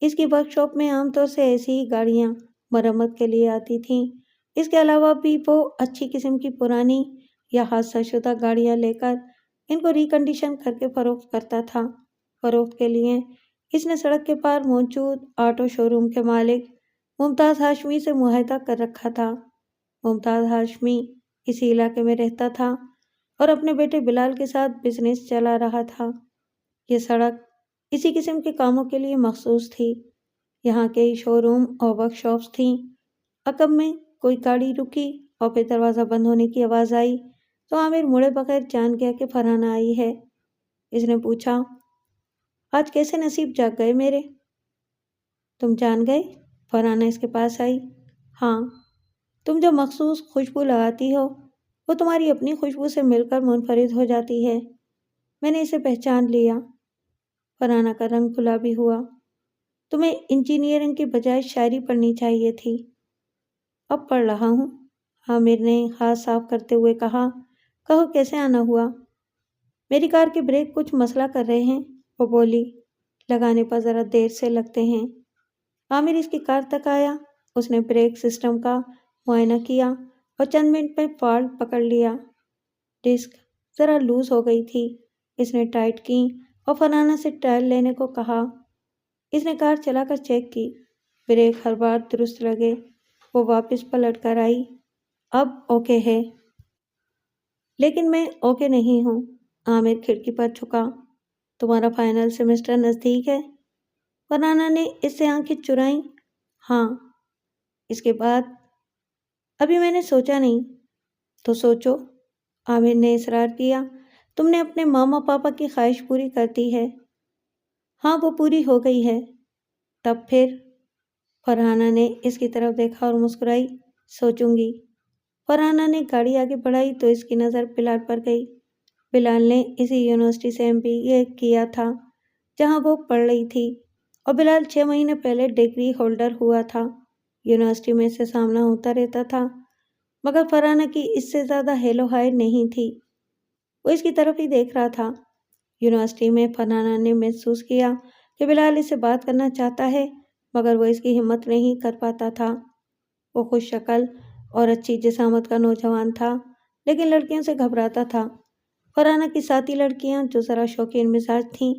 اس کی ورک شاپ میں عام طور سے ایسی ہی گاڑیاں مرمت کے لیے آتی تھیں۔ اس کے علاوہ بھی وہ اچھی قسم کی پرانی یا حادثہ شدہ گاڑیاں لے کر ان کو ریکنڈیشن کر کے فروخت کرتا تھا۔ فروخت کے لیے اس نے سڑک کے پار موجود آٹو شو روم کے مالک ممتاز ہاشمی سے معاہدہ کر رکھا تھا۔ ممتاز ہاشمی اسی علاقے میں رہتا تھا اور اپنے بیٹے بلال کے ساتھ بزنس چلا رہا تھا۔ یہ سڑک اسی قسم کے کاموں کے لیے مخصوص تھی۔ یہاں کئی شو روم اور ورک شاپس تھیں۔ عقب میں کوئی گاڑی رکی اور پھر دروازہ بند ہونے کی آواز آئی تو عامر مڑے بغیر جان گیا کہ فرحانہ آئی ہے۔ اس نے پوچھا، آج کیسے نصیب جاگ گئے میرے؟ تم جان گئے؟ فرحانہ اس کے پاس آئی۔ ہاں، تم جو مخصوص خوشبو لگاتی ہو وہ تمہاری اپنی خوشبو سے مل کر منفرد ہو جاتی ہے۔ میں نے اسے پہچان لیا۔ فرحانہ کا رنگ گلابی ہوا۔ تمہیں انجینئرنگ کی بجائے شاعری پڑھنی چاہیے تھی۔ اب پڑھ رہا ہوں، عامر نے ہاتھ صاف کرتے ہوئے کہا۔ کہو کیسے آنا ہوا؟ میری کار کے بریک کچھ مسئلہ کر رہے ہیں، وہ بولی۔ لگانے پر ذرا دیر سے لگتے ہیں۔ عامر اس کی کار تک آیا۔ اس نے بریک سسٹم کا معائنہ کیا اور چند منٹ میں فالٹ پکڑ لیا۔ ڈسک ذرا لوز ہو گئی تھی۔ اس نے ٹائٹ کی اور فرحانہ سے ٹائر لینے کو کہا۔ اس نے کار چلا کر چیک کی۔ بریک ہر بار درست لگے۔ وہ واپس پلٹ کر آئی۔ اب اوکے ہے۔ لیکن میں اوکے نہیں ہوں۔ عامر کھڑکی پر جھکا۔ تمہارا فائنل سیمسٹر نزدیک ہے؟ فرحانہ نے اس سے آنکھیں چرائیں۔ ہاں۔ اس کے بعد؟ ابھی میں نے سوچا نہیں۔ تو سوچو، عامر نے اصرار کیا۔ تم نے اپنے ماما پاپا کی خواہش پوری کر دی ہے۔ ہاں، وہ پوری ہو گئی ہے۔ تب پھر؟ فرحانہ نے اس کی طرف دیکھا اور مسکرائی۔ سوچوں گی۔ فرحانہ نے گاڑی آگے بڑھائی تو اس کی نظر بلال پر گئی۔ بلال نے اسی یونیورسٹی سے MBA کیا تھا جہاں وہ پڑھ رہی تھی، اور بلال 6 مہینے پہلے ڈگری ہولڈر ہوا تھا۔ یونیورسٹی میں اس سے سامنا ہوتا رہتا تھا، مگر فرحانہ کی اس سے زیادہ ہیلو ہائی نہیں تھی۔ وہ اس کی طرف ہی دیکھ رہا تھا۔ یونیورسٹی میں فرحانہ نے محسوس کیا کہ بلال اس سے بات کرنا چاہتا ہے، مگر وہ اس کی ہمت نہیں کر پاتا تھا۔ وہ خوش شکل اور اچھی جسامت کا نوجوان تھا، لیکن لڑکیوں سے گھبراتا تھا۔ فرحانہ کی ساتھی لڑکیاں جو ذرا شوقین مزاج تھیں،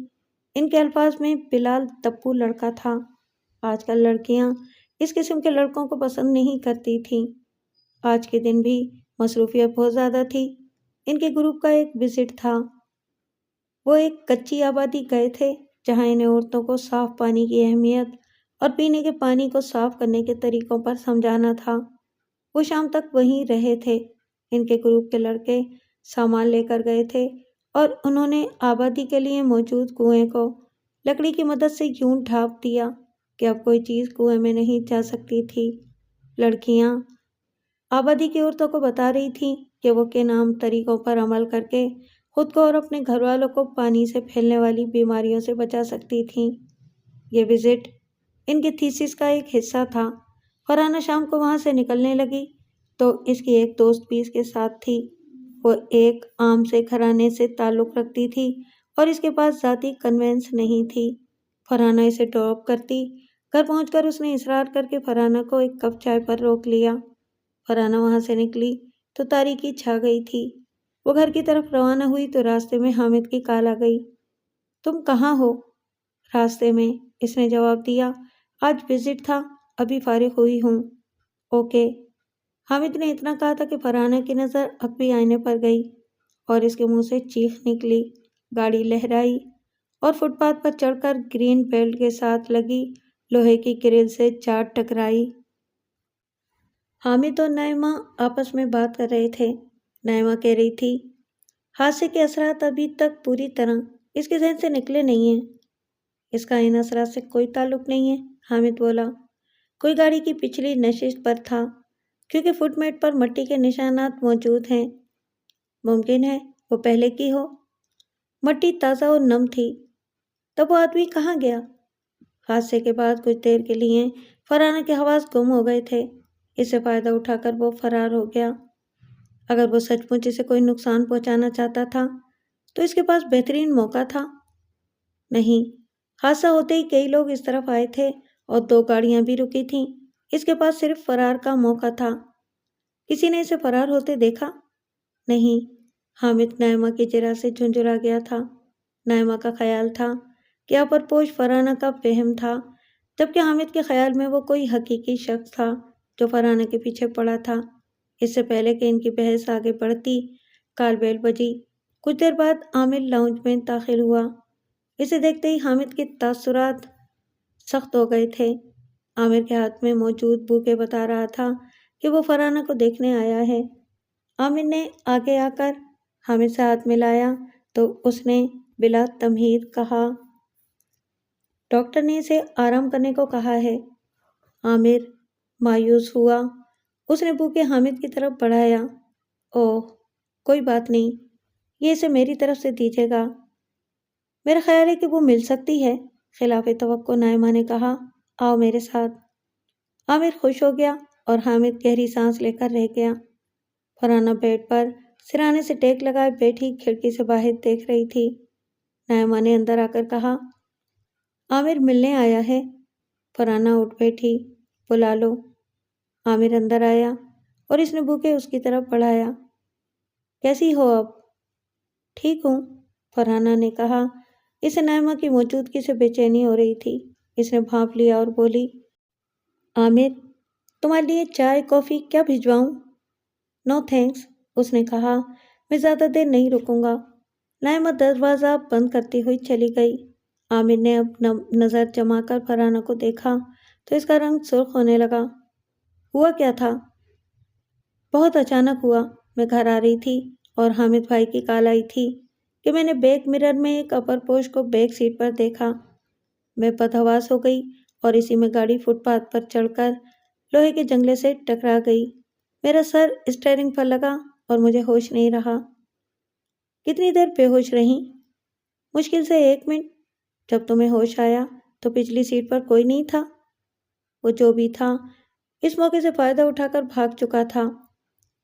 ان کے الفاظ میں بلال تپّو لڑکا تھا۔ آج کل لڑکیاں اس قسم کے لڑکوں کو پسند نہیں کرتی تھیں۔ آج کے دن بھی مصروفیت بہت زیادہ تھی۔ ان کے گروپ کا ایک وزٹ تھا۔ وہ ایک کچی آبادی گئے تھے جہاں انہیں عورتوں کو صاف پانی کی اہمیت اور پینے کے پانی کو صاف کرنے کے طریقوں پر سمجھانا تھا۔ وہ شام تک وہیں رہے تھے۔ ان کے گروپ کے لڑکے سامان لے کر گئے تھے اور انہوں نے آبادی کے لیے موجود کنویں کو لکڑی کی مدد سے یوں ڈھانپ دیا کہ اب کوئی چیز کنویں میں نہیں جا سکتی تھی۔ لڑکیاں آبادی کی عورتوں کو بتا رہی تھیں کہ وہ کن عام طریقوں پر عمل کر کے خود کو اور اپنے گھر والوں کو پانی سے پھیلنے والی بیماریوں سے بچا سکتی تھیں۔ یہ وزٹ ان کی تھیسس کا ایک حصہ تھا۔ فرحانہ شام کو وہاں سے نکلنے لگی تو اس کی ایک دوست بھی اس کے ساتھ تھی۔ وہ ایک عام سے گھرانے سے تعلق رکھتی تھی اور اس کے پاس ذاتی کنوینس نہیں تھی۔ فرحانہ اسے ڈراپ کرتی۔ گھر پہنچ کر اس نے اصرار کر کے فرحانہ کو ایک کپ چائے پر روک لیا۔ فرحانہ وہاں سے نکلی تو تاریکی چھا گئی تھی۔ وہ گھر کی طرف روانہ ہوئی تو راستے میں حامد کی کال آ گئی۔ تم کہاں ہو؟ راستے میں، اس نے جواب دیا۔ آج وزٹ تھا، ابھی فارغ ہوئی ہوں۔ اوکے۔ حامد نے اتنا کہا تھا کہ فرحانہ کی نظر اب بھی آئینے پر گئی اور اس کے منہ سے چیخ نکلی۔ گاڑی لہرائی اور فٹ پاتھ پر چڑھ کر گرین بیلٹ کے ساتھ لگی لوہے کی گرل سے جا ٹکرائی۔ حامد اور نائمہ آپس میں بات کر رہے تھے۔ نائمہ کہہ رہی تھی۔ حادثے کے اثرات ابھی تک پوری طرح اس کے ذہن سے نکلے نہیں ہیں۔ اس کا ان اثرات سے کوئی تعلق نہیں ہے، حامد بولا۔ کوئی گاڑی کی پچھلی نشست پر تھا، کیونکہ فٹ میٹ پر مٹی کے نشانات موجود ہیں۔ ممکن ہے وہ پہلے کی ہو۔ مٹی تازہ اور نم تھی۔ تب وہ آدمی کہاں گیا؟ حادثے کے بعد کچھ دیر کے لیے فرحانہ کے حواس گم ہو گئے تھے۔ اس سے فائدہ اٹھا کر وہ فرار ہو گیا۔ اگر وہ سچ مچ اسے کوئی نقصان پہنچانا چاہتا تھا تو اس کے پاس بہترین موقع تھا۔ نہیں، حادثہ ہوتے ہی کئی لوگ اس طرف آئے تھے اور 2 گاڑیاں بھی رکی تھیں۔ اس کے پاس صرف فرار کا موقع تھا۔ کسی نے اسے فرار ہوتے دیکھا؟ نہیں۔ حامد نائمہ کی جرح سے جھنجھلا گیا تھا۔ نائمہ کا خیال تھا کہ اپرپوش فرحانہ کا وہم تھا، جبکہ حامد کے خیال میں وہ کوئی حقیقی شخص تھا جو فرحانہ کے پیچھے پڑا تھا۔ اس سے پہلے کہ ان کی بحث آگے بڑھتی، کال بیل بجی۔ کچھ دیر بعد عامر لاؤنج میں داخل ہوا۔ اسے دیکھتے ہی حامد کے تاثرات سخت ہو گئے تھے۔ عامر کے ہاتھ میں موجود بوکے بتا رہا تھا کہ وہ فرحانہ کو دیکھنے آیا ہے۔ عامر نے آگے آ کر حامد سے ہاتھ ملایا تو اس نے بلا تمہید کہا، ڈاکٹر نے اسے آرام کرنے کو کہا ہے۔ عامر مایوس ہوا۔ اس نے بوکے حامد کی طرف بڑھایا۔ اوہ، کوئی بات نہیں، یہ اسے میری طرف سے دیجیے گا۔ میرا خیال ہے کہ وہ مل سکتی ہے، خلاف توقع نائمہ نے کہا۔ آؤ میرے ساتھ۔ عامر خوش ہو گیا اور حامد گہری سانس لے کر رہ گیا۔ فرحانہ بیڈ پر سرانے سے ٹیک لگائے بیٹھی کھڑکی سے باہر دیکھ رہی تھی۔ نائمہ نے اندر آ کر کہا، عامر ملنے آیا ہے۔ فرحانہ اٹھ بیٹھی۔ بلا لو۔ عامر اندر آیا اور اس نے بوکے اس کی طرف بڑھایا۔ کیسی ہو اب؟ ٹھیک ہوں، فرحانہ نے کہا۔ اسے نائمہ کی موجودگی سے بے چینی ہو رہی تھی۔ اس نے بھانپ لیا اور بولی، عامر، تمہارے لیے چائے کافی کیا بھجواؤں؟ نو تھینکس، اس نے کہا، میں زیادہ دیر نہیں رکوں گا۔ نائمہ دروازہ بند کرتی ہوئی چلی گئی۔ عامر نے اب نظر جما کر فرحانہ کو دیکھا تو اس کا رنگ سرخ ہونے لگا۔ ہوا کیا تھا؟ بہت اچانک ہوا۔ میں گھر آ رہی تھی اور حامد بھائی کی کال آئی تھی کہ میں نے بیک مرر میں ایک اپرپوش کو بیک سیٹ پر دیکھا۔ میں بدحواس ہو گئی اور اسی میں گاڑی فٹ پاتھ پر چڑھ کر لوہے کے جنگلے سے ٹکرا گئی۔ میرا سر اسٹیئرنگ پر لگا اور مجھے ہوش نہیں رہا۔ کتنی دیر بے ہوش رہیں؟ مشکل سے 1 منٹ۔ جب تمہیں ہوش آیا تو پچھلی سیٹ پر کوئی نہیں تھا۔ وہ جو بھی تھا اس موقع سے فائدہ اٹھا کر بھاگ چکا تھا۔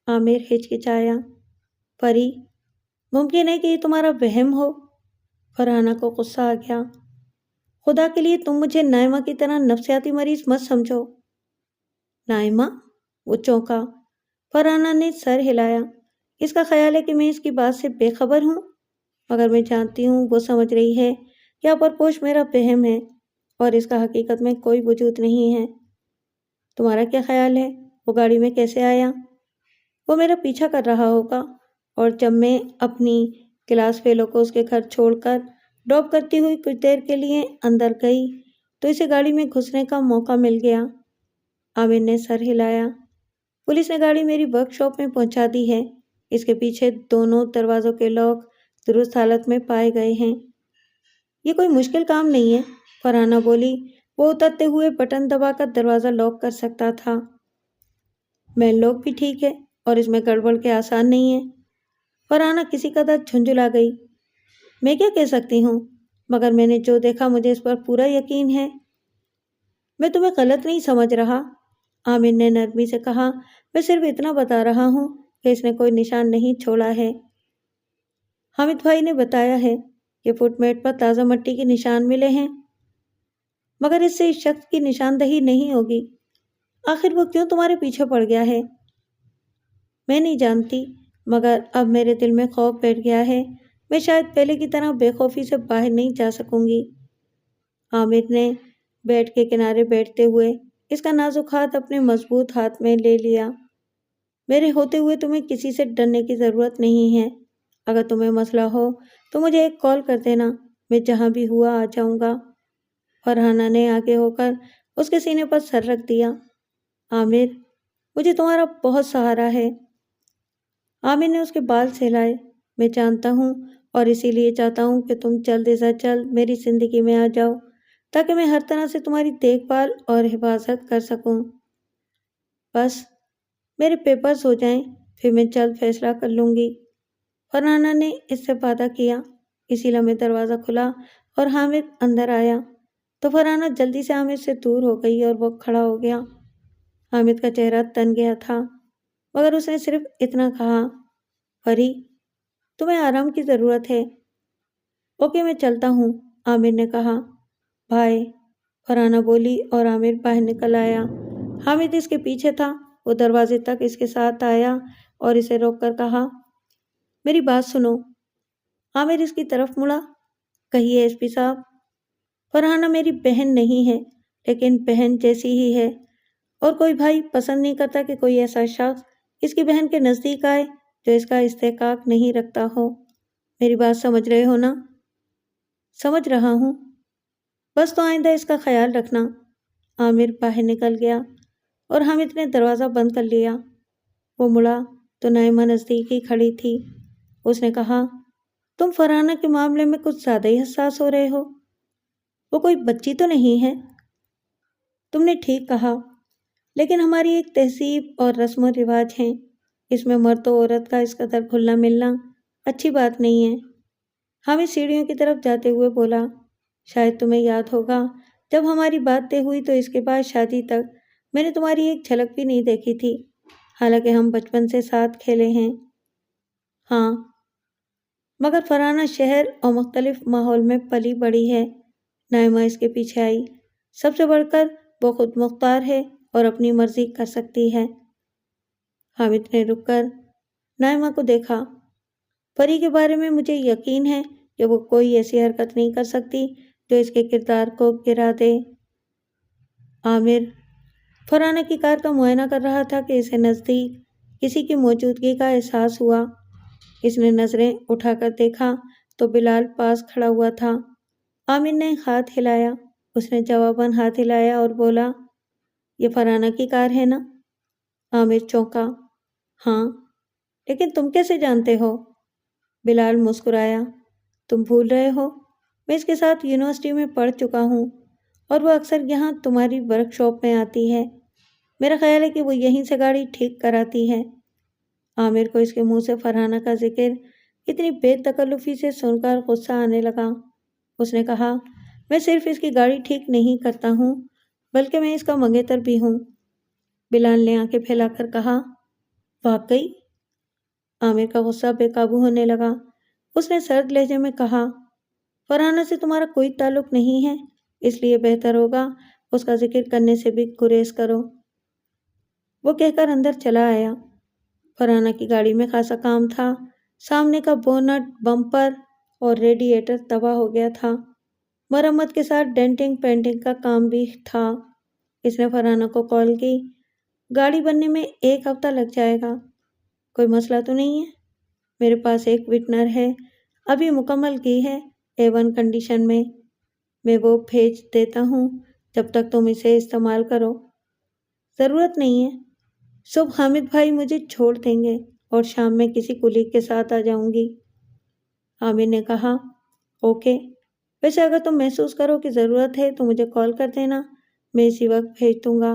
عامر ہچکچایا۔ پری، ممکن ہے کہ یہ تمہارا وہم ہو؟ فرحانہ کو غصہ آ گیا۔ خدا کے لیے تم مجھے نائمہ کی طرح نفسیاتی مریض مت سمجھو۔ نائمہ؟ وہ چونکا۔ فرحانہ نے سر ہلایا۔ اس کا خیال ہے کہ میں اس کی بات سے بے خبر ہوں، مگر میں جانتی ہوں وہ سمجھ رہی ہے کہ اپرپوش میرا وہم ہے اور اس کا حقیقت میں کوئی وجود نہیں ہے۔ تمہارا کیا خیال ہے وہ گاڑی میں کیسے آیا؟ وہ میرا پیچھا کر رہا ہوگا، اور جب میں اپنی کلاس فیلو کو اس کے گھر چھوڑ کر ڈراپ کرتی ہوئی کچھ دیر کے لیے اندر گئی تو اسے گاڑی میں گھسنے کا موقع مل گیا۔ عامر نے سر ہلایا۔ پولیس نے گاڑی میری ورک شاپ میں پہنچا دی ہے۔ اس کے پیچھے دونوں دروازوں کے لاک درست حالت میں پائے گئے ہیں۔ یہ کوئی مشکل کام نہیں ہے، فرحانہ بولی۔ وہ اترتے ہوئے بٹن دبا کر دروازہ لاک کر سکتا تھا۔ مین لاک بھی ٹھیک ہے اور اس میں گڑبڑ کے آسان نہیں ہے۔ فرحانہ کسی قدر جھنجھلا گئی۔ میں کیا کہہ سکتی ہوں، مگر میں نے جو دیکھا مجھے اس پر پورا یقین ہے۔ میں تمہیں غلط نہیں سمجھ رہا، عامر نے نرمی سے کہا۔ میں صرف اتنا بتا رہا ہوں کہ اس نے کوئی نشان نہیں چھوڑا ہے۔ حامد بھائی نے بتایا ہے کہ فٹ میٹ پر تازہ مٹی کے نشان ملے ہیں، مگر اس سے اس شخص کی نشاندہی نہیں ہوگی۔ آخر وہ کیوں تمہارے پیچھے پڑ گیا ہے؟ میں نہیں جانتی، مگر اب میرے دل میں خوف بیٹھ گیا ہے۔ میں شاید پہلے کی طرح بے خوفی سے باہر نہیں جا سکوں گی۔ عامر نے بیڈ کے کنارے بیٹھتے ہوئے اس کا نازک ہاتھ اپنے مضبوط ہاتھ میں لے لیا۔ میرے ہوتے ہوئے تمہیں کسی سے ڈرنے کی ضرورت نہیں ہے۔ اگر تمہیں مسئلہ ہو تو مجھے ایک کال کر دینا، میں جہاں بھی ہوا آ جاؤں گا۔ فرحانہ نے آگے ہو کر اس کے سینے پر سر رکھ دیا۔ عامر، مجھے تمہارا بہت سہارا ہے۔ عامر نے اس کے بال سہلائے۔ میں جانتا ہوں اور اسی لیے چاہتا ہوں کہ تم جلد از جلد میری زندگی میں آ جاؤ تاکہ میں ہر طرح سے تمہاری دیکھ بھال اور حفاظت کر سکوں۔ بس میرے پیپرز ہو جائیں پھر میں جلد فیصلہ کر لوں گی۔ فرحانہ نے اس سے وعدہ کیا۔ اسی لمحے دروازہ کھلا اور حامد اندر آیا تو فرحانہ جلدی سے حامد سے دور ہو گئی اور وہ کھڑا ہو گیا۔ حامد کا چہرہ تن گیا تھا مگر اس نے صرف اتنا کہا، پری تمہیں آرام کی ضرورت ہے۔ اوکے میں چلتا ہوں، عامر نے کہا۔ بھائی، فرحانہ بولی اور عامر باہر نکل آیا۔ حامد اس کے پیچھے تھا۔ وہ دروازے تک اس کے ساتھ آیا اور اسے روک کر کہا، میری بات سنو۔ عامر اس کی طرف مڑا، کہیے ایس پی صاحب۔ فرحانہ میری بہن نہیں ہے لیکن بہن جیسی ہی ہے اور کوئی بھائی پسند نہیں کرتا کہ کوئی ایسا شخص اس کی بہن کے نزدیک آئے جو اس کا استحقاق نہیں رکھتا ہو۔ میری بات سمجھ رہے ہو نا؟ سمجھ رہا ہوں، بس تو آئندہ اس کا خیال رکھنا۔ عامر باہر نکل گیا اور حامد نے دروازہ بند کر لیا۔ وہ مڑا تو نائمہ نزدیک ہی کھڑی تھی۔ اس نے کہا، تم فرحانہ کے معاملے میں کچھ زیادہ ہی حساس ہو رہے ہو۔ وہ کوئی بچی تو نہیں ہے۔ تم نے ٹھیک کہا، لیکن ہماری ایک تہذیب اور رسم و رواج ہیں، اس میں مرد و عورت کا اس قدر گھلنا ملنا اچھی بات نہیں ہے۔ حامد سیڑھیوں کی طرف جاتے ہوئے بولا، شاید تمہیں یاد ہوگا جب ہماری بات طے ہوئی تو اس کے بعد شادی تک میں نے تمہاری ایک جھلک بھی نہیں دیکھی تھی، حالانکہ ہم بچپن سے ساتھ کھیلے ہیں۔ ہاں، مگر فرحانہ شہر اور مختلف ماحول میں پلی بڑھی ہے۔ نائمہ اس کے پیچھے آئی۔ سب سے بڑھ کر وہ خود مختار ہے اور اپنی مرضی کر سکتی ہے۔ حامد نے رک کر نائمہ کو دیکھا۔ پری کے بارے میں مجھے یقین ہے کہ وہ کوئی ایسی حرکت نہیں کر سکتی جو اس کے کردار کو گرا دے۔ عامر فرحانہ کی کار کا معائنہ کر رہا تھا کہ اسے نزدیک کسی کی موجودگی کا احساس ہوا۔ اس نے نظریں اٹھا کر دیکھا تو بلال پاس کھڑا ہوا تھا۔ عامر نے ہاتھ ہلایا۔ اس نے جواباً ہاتھ ہلایا اور بولا، یہ فرحانہ کی کار ہے نا؟ عامر چونکا۔ ہاں، لیکن تم کیسے جانتے ہو؟ بلال مسکرایا۔ تم بھول رہے ہو، میں اس کے ساتھ یونیورسٹی میں پڑھ چکا ہوں اور وہ اکثر یہاں تمہاری ورک شاپ میں آتی ہے۔ میرا خیال ہے کہ وہ یہیں سے گاڑی ٹھیک کراتی ہے۔ عامر کو اس کے منہ سے فرحانہ کا ذکر اتنی بے تکلفی سے سن کر غصہ آنے لگا۔ اس نے کہا، میں صرف اس کی گاڑی ٹھیک نہیں کرتا ہوں بلکہ میں اس کا منگیتر بھی ہوں۔ بلال نے آنکھیں پھیلا کر کہا، واقعی؟ عامر کا غصہ بے قابو ہونے لگا۔ اس نے سرد لہجے میں کہا، فرحانہ سے تمہارا کوئی تعلق نہیں ہے، اس لیے بہتر ہوگا اس کا ذکر کرنے سے بھی گریز کرو۔ وہ کہہ کر اندر چلا آیا۔ فرحانہ کی گاڑی میں خاصا کام تھا۔ سامنے کا بونٹ، بمپر اور ریڈیٹر تباہ ہو گیا تھا۔ مرمت کے ساتھ ڈینٹنگ پینٹنگ کا کام بھی تھا۔ اس نے فرحانہ کو کال کی، گاڑی بننے میں 1 ہفتہ لگ جائے گا۔ کوئی مسئلہ تو نہیں ہے؟ میرے پاس ایک وٹنر ہے، ابھی مکمل کی ہے، A1 کنڈیشن میں وہ بھیج دیتا ہوں، جب تک تم اسے استعمال کرو۔ ضرورت نہیں ہے، صبح حامد بھائی مجھے چھوڑ دیں گے اور شام میں کسی کولیگ کے ساتھ آ جاؤں گی۔ عامر نے کہا، اوکے، ویسے اگر تم محسوس کرو کہ ضرورت ہے تو مجھے کال کر دینا، میں اسی وقت بھیج دوں گا۔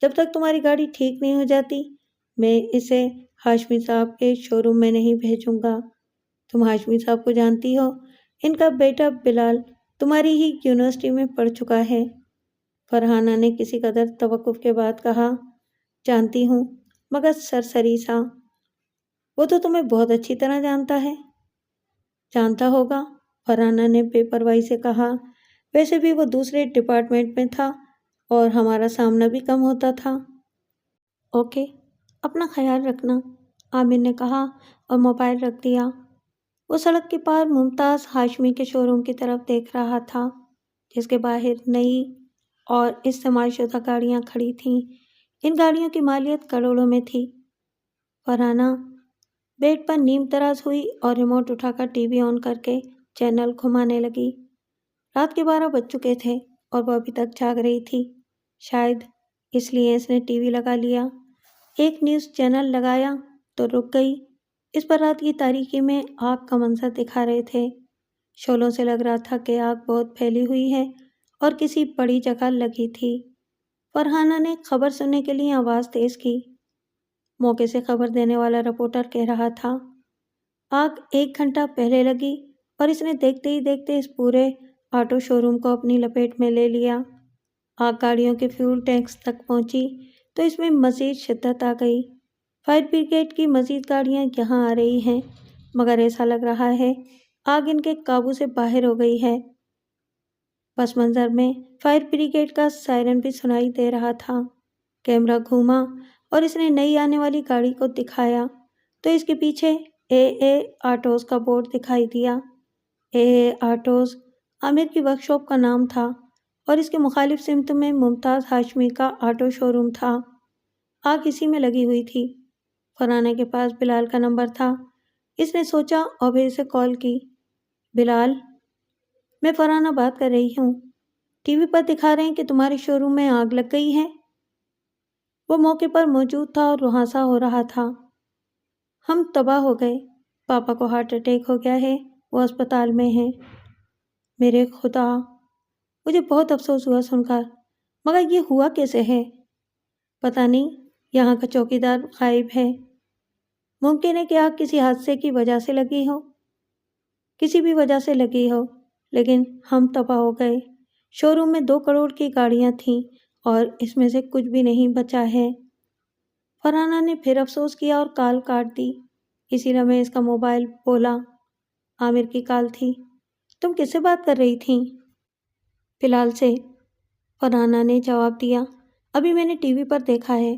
جب تک تمہاری گاڑی ٹھیک نہیں ہو جاتی میں اسے ہاشمی صاحب کے شو روم میں نہیں بھیجوں گا۔ تم ہاشمی صاحب کو جانتی ہو، ان کا بیٹا بلال تمہاری ہی یونیورسٹی میں پڑھ چکا ہے۔ فرحانہ نے کسی قدر توقف کے بعد کہا، جانتی ہوں، مگر سرسری سا۔ وہ تو تمہیں بہت اچھی طرح جانتا ہے۔ جانتا ہوگا، فرحانہ نے بے پرواہی سے کہا، ویسے بھی وہ دوسرے ڈپارٹمنٹ میں تھا اور ہمارا سامنا بھی کم ہوتا تھا۔ اوکے، اپنا خیال رکھنا، عامر نے کہا اور موبائل رکھ دیا۔ وہ سڑک کے پار ممتاز ہاشمی کے شو روم کی طرف دیکھ رہا تھا، جس کے باہر نئی اور استعمال شدہ گاڑیاں کھڑی تھیں۔ ان گاڑیوں کی مالیت کروڑوں میں تھی۔ فرحانہ بیڈ پر نیم تراز ہوئی اور ریموٹ اٹھا کر ٹی وی آن کر کے چینل گھمانے لگی۔ رات کے 12 بج چکے تھے اور وہ ابھی تک جاگ رہی تھی۔ شاید اس لیے اس نے ٹی وی لگا لیا۔ ایک نیوز چینل لگایا تو رک گئی اس پر رات کی تاریکی میں آگ کا منظر دکھا رہے تھے۔ شعلوں سے لگ رہا تھا کہ آگ بہت پھیلی ہوئی ہے اور کسی بڑی جگہ لگی تھی۔ فرحانہ نے خبر سننے کے لیے آواز تیز کی۔ موقع سے خبر دینے والا رپورٹر کہہ رہا تھا، آگ 1 گھنٹہ پہلے لگی اور اس نے دیکھتے ہی دیکھتے اس پورے آٹو شو روم کو اپنی لپیٹ میں لے لیا۔ آگ گاڑیوں کے فیول ٹینکس تک پہنچی تو اس میں مزید شدت آ گئی۔ فائر بریگیڈ کی مزید گاڑیاں یہاں آ رہی ہیں، مگر ایسا لگ رہا ہے آگ ان کے قابو سے باہر ہو گئی ہے۔ پس منظر میں فائر بریگیڈ کا سائرن بھی سنائی دے رہا تھا۔ کیمرہ گھوما اور اس نے نئی آنے والی گاڑی کو دکھایا تو اس کے پیچھے اے آٹوز کا بورڈ دکھائی دیا۔ اے آٹوز عامر کی ورک شاپ کا نام تھا اور اس کے مخالف سمت میں ممتاز ہاشمی کا آٹو شو روم تھا۔ آگ اسی میں لگی ہوئی تھی۔ فرحانہ کے پاس بلال کا نمبر تھا۔ اس نے سوچا اور پھر اسے کال کی۔ بلال، میں فرحانہ بات کر رہی ہوں۔ ٹی وی پر دکھا رہے ہیں کہ تمہارے شو روم میں آگ لگ گئی ہے۔ وہ موقع پر موجود تھا اور رہاسا ہو رہا تھا۔ ہم تباہ ہو گئے۔ پاپا کو ہارٹ اٹیک ہو گیا ہے، وہ اسپتال میں ہیں۔ میرے خدا، مجھے بہت افسوس ہوا سن کر، مگر یہ ہوا کیسے ہے؟ پتہ نہیں، یہاں کا چوکیدار غائب ہے۔ ممکن ہے کہ آگ کسی حادثے کی وجہ سے لگی ہو، کسی بھی وجہ سے لگی ہو، لیکن ہم تباہ ہو گئے۔ شو روم میں 2 کروڑ کی گاڑیاں تھیں اور اس میں سے کچھ بھی نہیں بچا ہے۔ فرحانہ نے پھر افسوس کیا اور کال کاٹ دی۔ اسی لمحے اس کا موبائل بولا۔ عامر کی کال تھی۔ تم کس سے بات کر رہی تھیں؟ بلال سے، فرحانہ نے جواب دیا۔ ابھی میں نے ٹی وی پر دیکھا ہے،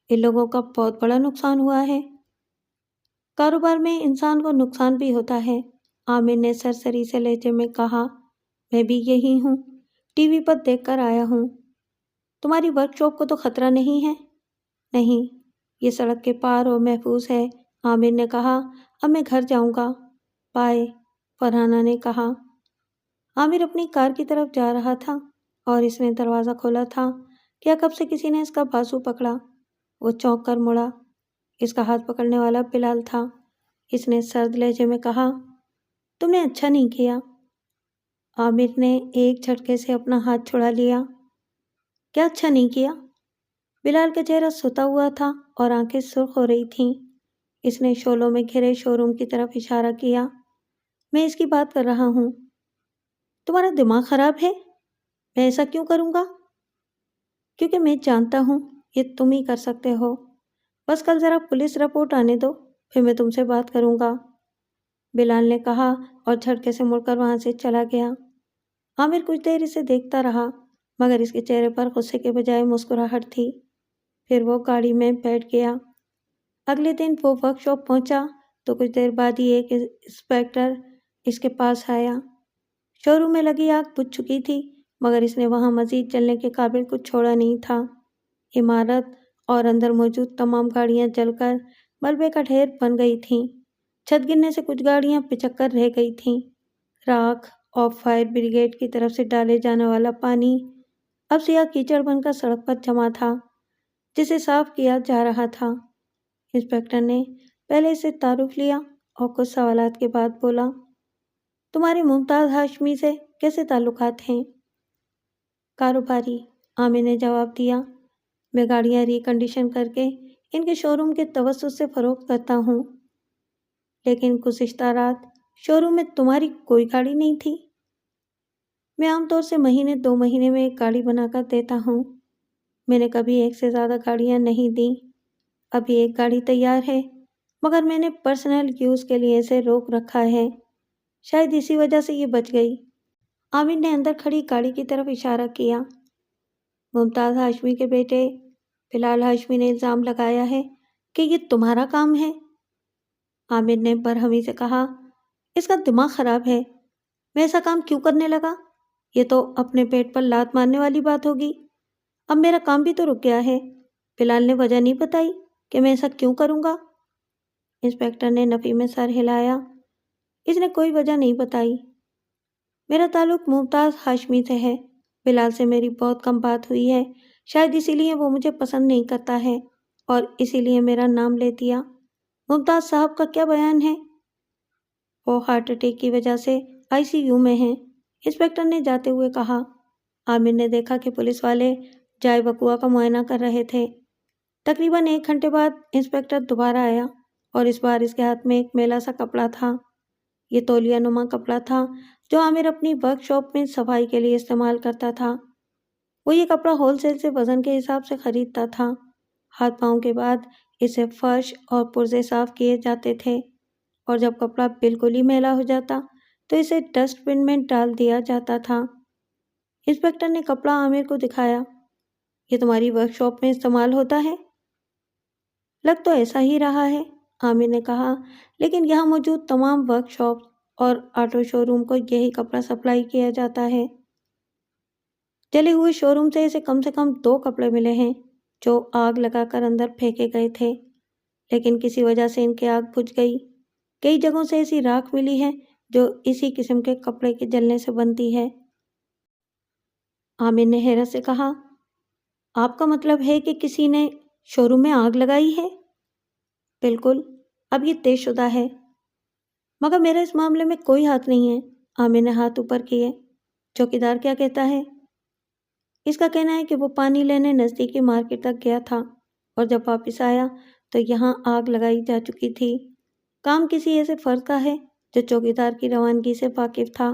ان لوگوں کا بہت بڑا نقصان ہوا ہے۔ کاروبار میں انسان کو نقصان بھی ہوتا ہے، عامر نے سرسری سے لہجے میں کہا۔ میں بھی یہی ہوں، ٹی وی پر دیکھ کر آیا ہوں۔ تمہاری ورک شاپ کو تو خطرہ نہیں ہے؟ نہیں، یہ سڑک کے پار اور محفوظ ہے، عامر نے کہا۔ اب میں گھر جاؤں گا، بائے، فرحانہ نے کہا۔ عامر اپنی کار کی طرف جا رہا تھا اور اس نے دروازہ کھولا تھا کہ عقب سے کسی نے اس کا بازو پکڑا۔ وہ چونک کر مڑا۔ اس کا ہاتھ پکڑنے والا بلال تھا۔ اس نے سرد لہجے میں کہا، تم نے اچھا نہیں کیا۔ عامر نے ایک جھٹکے سے اپنا ہاتھ چھڑا لیا۔ کیا اچھا نہیں کیا؟ بلال کا چہرہ ستا ہوا تھا اور آنکھیں سرخ ہو رہی تھیں۔ اس نے شعلوں میں گھرے شو روم کی طرف اشارہ کیا۔ میں اس کی بات کر رہا ہوں۔ تمہارا دماغ خراب ہے؟ میں ایسا کیوں کروں گا؟ کیونکہ میں جانتا ہوں یہ تم ہی کر سکتے ہو۔ بس کل ذرا پولیس رپورٹ آنے دو، پھر میں تم سے بات کروں گا، بلال نے کہا اور جھٹکے سے مڑ کر وہاں سے چلا گیا۔ عامر کچھ دیر اسے دیکھتا رہا، مگر اس کے چہرے پر غصے کے بجائے مسکراہٹ تھی۔ پھر وہ گاڑی میں بیٹھ گیا۔ اگلے دن وہ ورک شاپ پہنچا تو کچھ دیر بعد ہی ایک انسپیکٹر اس کے پاس آیا۔ شو روم میں لگی آگ بجھ چکی تھی، مگر اس نے وہاں مزید جلنے کے قابل کچھ چھوڑا نہیں تھا۔ عمارت اور اندر موجود تمام گاڑیاں جل کر ملبے کا ڈھیر بن گئی تھیں۔ چھت گرنے سے کچھ گاڑیاں پچک کر رہ گئی تھیں۔ راکھ اور فائر بریگیڈ کی طرف سے ڈالے جانے والا پانی اب سیاہ کیچڑ بن کر سڑک پر جمع تھا، جسے صاف کیا جا رہا تھا۔ انسپیکٹر نے پہلے سے تعارف لیا اور کچھ سوالات کے بعد بولا، تمہارے ممتاز ہاشمی سے کیسے تعلقات ہیں؟ کاروباری، عامر نے جواب دیا۔ میں گاڑیاں ریکنڈیشن کر کے ان کے شو روم کے توسط سے فروخت کرتا ہوں۔ لیکن گزشتہ رات شو روم میں تمہاری کوئی گاڑی نہیں تھی؟ میں عام طور سے مہینے 2 مہینے میں ایک گاڑی بنا کر دیتا ہوں۔ میں نے کبھی ایک سے زیادہ گاڑیاں نہیں دیں۔ ابھی ایک گاڑی تیار ہے، مگر میں نے پرسنل یوز کے لیے اسے روک رکھا ہے، شاید اسی وجہ سے یہ بچ گئی۔ عامر نے اندر کھڑی گاڑی کی طرف اشارہ کیا۔ ممتاز ہاشمی کے بیٹے بلال ہاشمی نے الزام لگایا ہے کہ یہ تمہارا کام ہے۔ عامر نے برہمی سے کہا، اس کا دماغ خراب ہے، میں ایسا کام کیوں کرنے لگا؟ یہ تو اپنے پیٹ پر لات مارنے والی بات ہوگی۔ اب میرا کام بھی تو رک گیا ہے۔ بلال نے وجہ نہیں بتائی کہ میں ایسا کیوں کروں گا؟ انسپیکٹر نے نفی میں سر ہلایا۔ اس نے کوئی وجہ نہیں بتائی۔ میرا تعلق ممتاز ہاشمی سے ہے، بلال سے میری بہت کم بات ہوئی ہے، شاید اسی لیے وہ مجھے پسند نہیں کرتا ہے اور اسی لیے میرا نام لے دیا۔ ممتاز صاحب کا کیا بیان ہے؟ وہ ہارٹ اٹیک کی وجہ سے ICU میں ہیں، انسپکٹر نے جاتے ہوئے کہا۔ عامر نے دیکھا کہ پولیس والے جائے وقوع کا معائنہ کر رہے تھے۔ تقریباً 1 گھنٹے بعد انسپکٹر دوبارہ آیا اور اس بار اس کے ہاتھ میں ایک میلا سا کپڑا تھا۔ یہ تولیہ نما کپڑا تھا جو عامر اپنی ورک شاپ میں صفائی کے لیے استعمال کرتا تھا۔ وہ یہ کپڑا ہول سیل سے وزن کے حساب سے خریدتا تھا۔ ہاتھ پاؤں کے بعد اسے فرش اور پرزے صاف کیے جاتے تھے اور جب کپڑا بالکل ہی میلا ہو جاتا تو اسے ڈسٹ بن میں ڈال دیا جاتا تھا۔ انسپکٹر نے کپڑا عامر کو دکھایا۔ یہ تمہاری ورک شاپ میں استعمال ہوتا ہے؟ لگ تو ایسا ہی رہا ہے، عامر نے کہا، لیکن یہاں موجود تمام ورک شاپ اور آٹو شو روم کو یہی کپڑا سپلائی کیا جاتا ہے۔ جلے ہوئے شو روم سے کم 2 کپڑے ملے ہیں جو آگ لگا کر اندر پھینکے گئے تھے، لیکن کسی وجہ سے ان کی آگ بجھ گئی۔ کئی جگہوں سے ایسی راکھ ملی ہے جو اسی قسم کے کپڑے کے جلنے سے بنتی ہے۔ عامر نے حیرت سے کہا، آپ کا مطلب ہے کہ کسی نے شو روم میں آگ لگائی ہے؟ بالکل، اب یہ طے شدہ ہے، مگر میرا اس معاملے میں کوئی ہاتھ نہیں ہے۔ عامر نے ہاتھ اوپر کیے۔ چوکیدار کیا کہتا ہے؟ اس کا کہنا ہے کہ وہ پانی لینے نزدیکی مارکیٹ تک گیا تھا اور جب واپس آیا تو یہاں آگ لگائی جا چکی تھی۔ کام کسی ایسے فرد کا ہے جو چوکیدار کی روانگی سے واقف تھا۔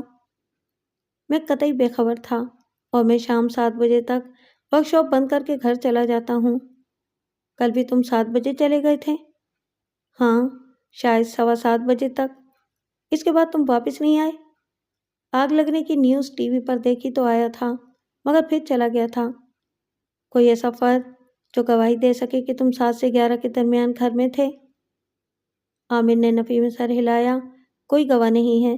میں قطعی بے خبر تھا اور میں شام 7 بجے تک ورک شاپ بند کر کے گھر چلا جاتا ہوں۔ کل بھی تم 7 بجے چلے گئے تھے؟ ہاں، شاید 7:15 بجے تک۔ اس کے بعد تم واپس نہیں آئے؟ آگ لگنے کی نیوز ٹی وی پر دیکھی تو آیا تھا، مگر پھر چلا گیا تھا۔ کوئی ایسا فرد جو گواہی دے سکے کہ تم 7 سے 11 کے درمیان گھر میں تھے؟ عامر نے نفی میں سر ہلایا۔ کوئی گواہ نہیں ہے،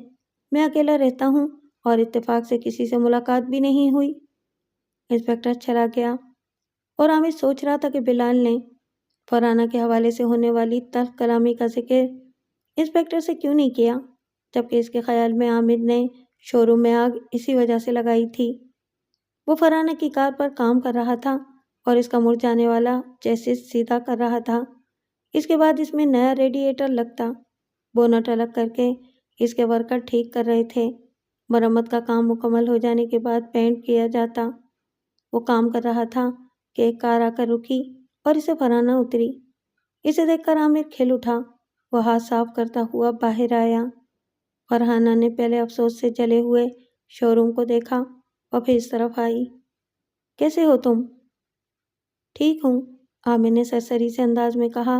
میں اکیلا رہتا ہوں اور اتفاق سے کسی سے ملاقات بھی نہیں ہوئی۔ انسپکٹر چلا گیا اور عامر سوچ رہا تھا کہ بلال نے فرحانہ کے حوالے سے ہونے والی تلخ کلامی کا ذکر انسپکٹر سے کیوں نہیں کیا، جبکہ اس کے خیال میں عامر نے شو روم میں آگ اسی وجہ سے لگائی تھی۔ وہ فرحانہ کی کار پر کام کر رہا تھا اور اس کا مڑ جانے والا چیسس سیدھا کر رہا تھا۔ اس کے بعد اس میں نیا ریڈیئیٹر لگتا، بونٹ الگ کر کے اس کے ورکر ٹھیک کر رہے تھے۔ مرمت کا کام مکمل ہو جانے کے بعد پینٹ کیا جاتا۔ وہ کام کر رہا تھا کہ ایک کار آ کر رکی اور اسے فرحانہ اتری۔ اسے دیکھ کر عامر کھل اٹھا۔ وہ ہاتھ صاف کرتا ہوا باہر آیا۔ فرحانہ نے پہلے افسوس سے جلے ہوئے شو روم کو دیکھا اور پھر اس طرف آئی۔ کیسے ہو تم؟ ٹھیک ہوں، عامر نے سرسری سے انداز میں کہا۔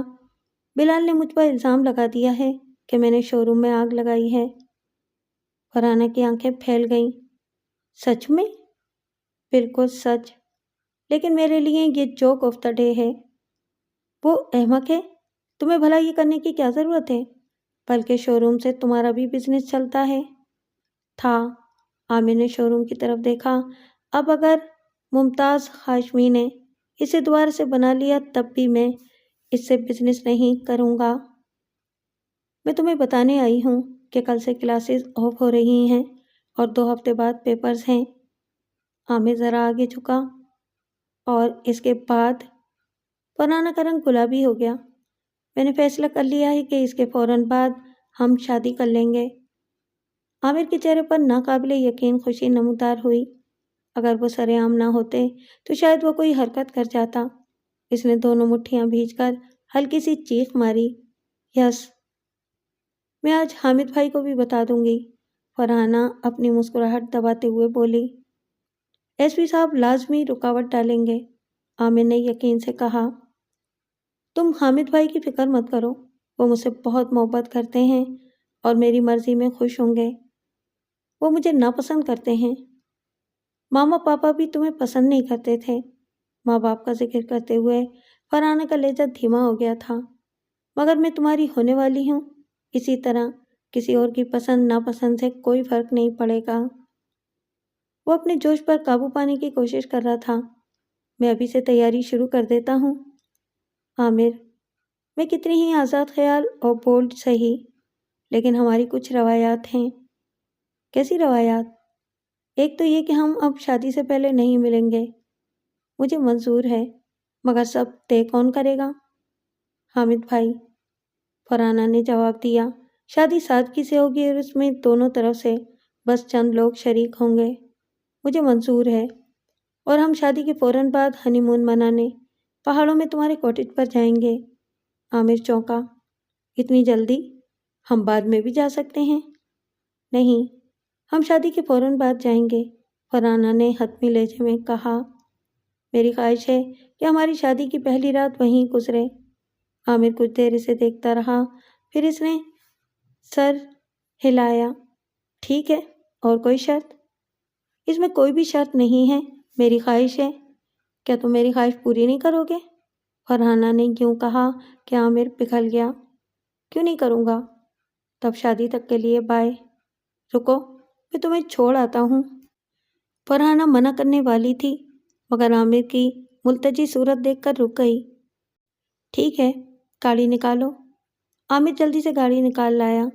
بلال نے مجھ پر الزام لگا دیا ہے کہ میں نے شو روم میں آگ لگائی ہے۔ فرحانہ کی آنکھیں پھیل گئیں۔ سچ میں؟ بالکل سچ، لیکن میرے لیے یہ جوک آف دا ڈے ہے۔ وہ احمق ہے، تمہیں بھلا یہ کرنے کی کیا ضرورت ہے؟ بلکہ شو روم سے تمہارا بھی بزنس چلتا ہے۔ تھا، عامر نے شو روم کی طرف دیکھا۔ اب اگر ممتاز ہاشمی نے اسے دوبارہ سے بنا لیا تب بھی میں اس سے بزنس نہیں کروں گا۔ میں تمہیں بتانے آئی ہوں کہ کل سے کلاسز آف ہو رہی ہیں اور 2 ہفتے بعد پیپرز ہیں۔ عامر ذرا آگے جھکا۔ اور اس کے بعد؟ فرحانہ کا رنگ گلابی ہو گیا۔ میں نے فیصلہ کر لیا ہے کہ اس کے فوراً بعد ہم شادی کر لیں گے۔ عامر کے چہرے پر ناقابل یقین خوشی نمودار ہوئی۔ اگر وہ سرعام نہ ہوتے تو شاید وہ کوئی حرکت کر جاتا۔ اس نے دونوں مٹھیاں بھیج کر ہلکی سی چیخ ماری۔ یس، میں آج حامد بھائی کو بھی بتا دوں گی، فرحانہ اپنی مسکراہٹ دباتے ہوئے بولی۔ ایس پی صاحب لازمی رکاوٹ ڈالیں گے، عامر نے یقین سے کہا۔ تم حامد بھائی کی فکر مت کرو، وہ مجھ سے بہت محبت کرتے ہیں اور میری مرضی میں خوش ہوں گے۔ وہ مجھے ناپسند کرتے ہیں۔ ماما پاپا بھی تمہیں پسند نہیں کرتے تھے۔ ماں باپ کا ذکر کرتے ہوئے فرحانہ کا لہجہ دھیما ہو گیا تھا۔ مگر میں تمہاری ہونے والی ہوں، اسی طرح کسی اور کی پسند ناپسند سے کوئی فرق نہیں پڑے گا۔ وہ اپنے جوش پر قابو پانے کی کوشش کر رہا تھا۔ میں ابھی سے تیاری شروع کر دیتا ہوں۔ عامر، میں کتنی ہی آزاد خیال اور بولڈ سہی، لیکن ہماری کچھ روایات ہیں۔ کیسی روایات؟ ایک تو یہ کہ ہم اب شادی سے پہلے نہیں ملیں گے۔ مجھے منظور ہے، مگر سب طے کون کرے گا؟ حامد بھائی۔ فرحانہ نے جواب دیا، شادی سادگی سے ہوگی اور اس میں دونوں طرف سے بس چند لوگ شریک ہوں گے۔ مجھے منظور ہے، اور ہم شادی کے فوراً بعد ہنی مون منانے پہاڑوں میں تمہارے کوٹیج پر جائیں گے۔ عامر چونکا، اتنی جلدی؟ ہم بعد میں بھی جا سکتے ہیں۔ نہیں، ہم شادی کے فوراً بعد جائیں گے، فرحانہ نے حتمی لہجے میں کہا۔ میری خواہش ہے کہ ہماری شادی کی پہلی رات وہیں گزرے۔ عامر کچھ دیر اسے دیکھتا رہا، پھر اس نے سر ہلایا۔ ٹھیک ہے، اور کوئی شرط؟ اس میں کوئی بھی شرط نہیں ہے، میری خواہش ہے۔ کیا تم میری خواہش پوری نہیں کرو گے؟ فرحانہ نے یوں کہا کہ عامر پگھل گیا۔ کیوں نہیں کروں گا؟ تب شادی تک کے لیے بائے۔ رکو، میں تمہیں چھوڑ آتا ہوں۔ فرحانہ منع کرنے والی تھی، مگر عامر کی ملتجی صورت دیکھ کر رک گئی۔ ٹھیک ہے، گاڑی نکالو۔ عامر جلدی سے گاڑی نکال لایا۔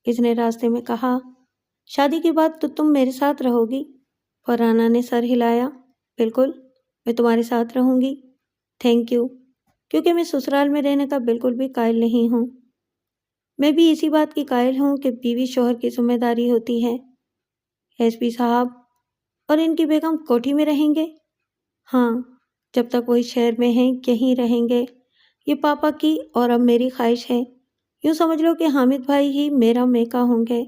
اس نے راستے میں کہا، شادی کے بعد تو تم میرے ساتھ رہو گی؟ فرحانہ نے سر ہلایا۔ بالکل، میں تمہارے ساتھ رہوں گی۔ تھینک یو، کیونکہ میں سسرال میں رہنے کا بالکل بھی قائل نہیں ہوں۔ میں بھی اسی بات کی قائل ہوں کہ بیوی شوہر کی ذمہ داری ہوتی ہے۔ ایس پی صاحب اور ان کی بیگم کوٹھی میں رہیں گے؟ ہاں، جب تک وہی شہر میں ہیں یہیں رہیں گے۔ یہ پاپا کی اور اب میری خواہش ہے۔ یوں سمجھ لو کہ حامد بھائی ہی میرا میکا ہوں گے۔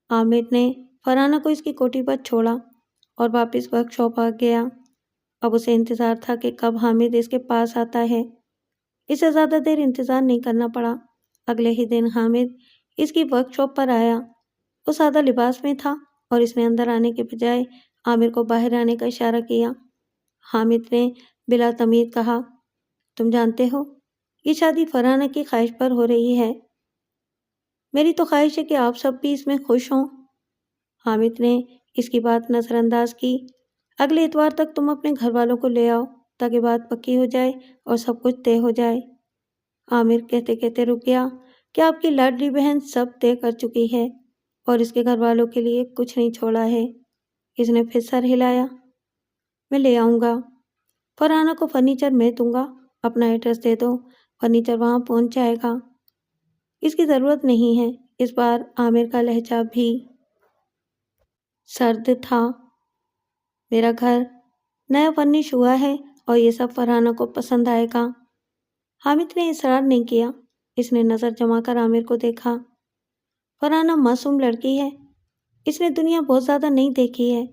عامر نے فرحانہ کو اس کی کوٹھی پر چھوڑا اور واپس ورک شاپ آ گیا۔ اب اسے انتظار تھا کہ کب حامد اس کے پاس آتا ہے۔ اسے زیادہ دیر انتظار نہیں کرنا پڑا۔ اگلے ہی دن حامد اس کی ورک شاپ پر آیا۔ وہ سادہ لباس میں تھا اور اس نے اندر آنے کے بجائے عامر کو باہر آنے کا اشارہ کیا۔ حامد نے بلا تمید کہا، تم جانتے ہو، یہ شادی فرحانہ کی خواہش پر ہو رہی ہے۔ میری تو خواہش ہے کہ آپ سب بھی اس میں خوش ہوں۔ حامد نے اس کی بات نظر انداز کی۔ اگلے اتوار تک تم اپنے گھر والوں کو لے آؤ تاکہ بات پکی ہو جائے اور سب کچھ طے ہو جائے۔ عامر کہتے کہتے رک گیا کہ آپ کی لاڈلی بہن سب طے کر چکی ہے اور اس کے گھر والوں کے لیے کچھ نہیں چھوڑا ہے۔ اس نے پھر سر ہلایا۔ میں لے آؤں گا۔ فرحانہ کو فرنیچر میں دوں گا، اپنا ایڈریس دے دو، فرنیچر وہاں پہنچ جائے گا۔ اس کی ضرورت نہیں ہے۔ اس بار عامر کا لہجہ بھی سرد تھا۔ میرا گھر نیا فرنش ہوا ہے اور یہ سب فرحانہ کو پسند آئے گا۔ حامد نے اصرار نہیں کیا۔ اس نے نظر جما کر عامر کو دیکھا۔ فرحانہ معصوم لڑکی ہے۔ اس نے دنیا بہت زیادہ نہیں دیکھی ہے،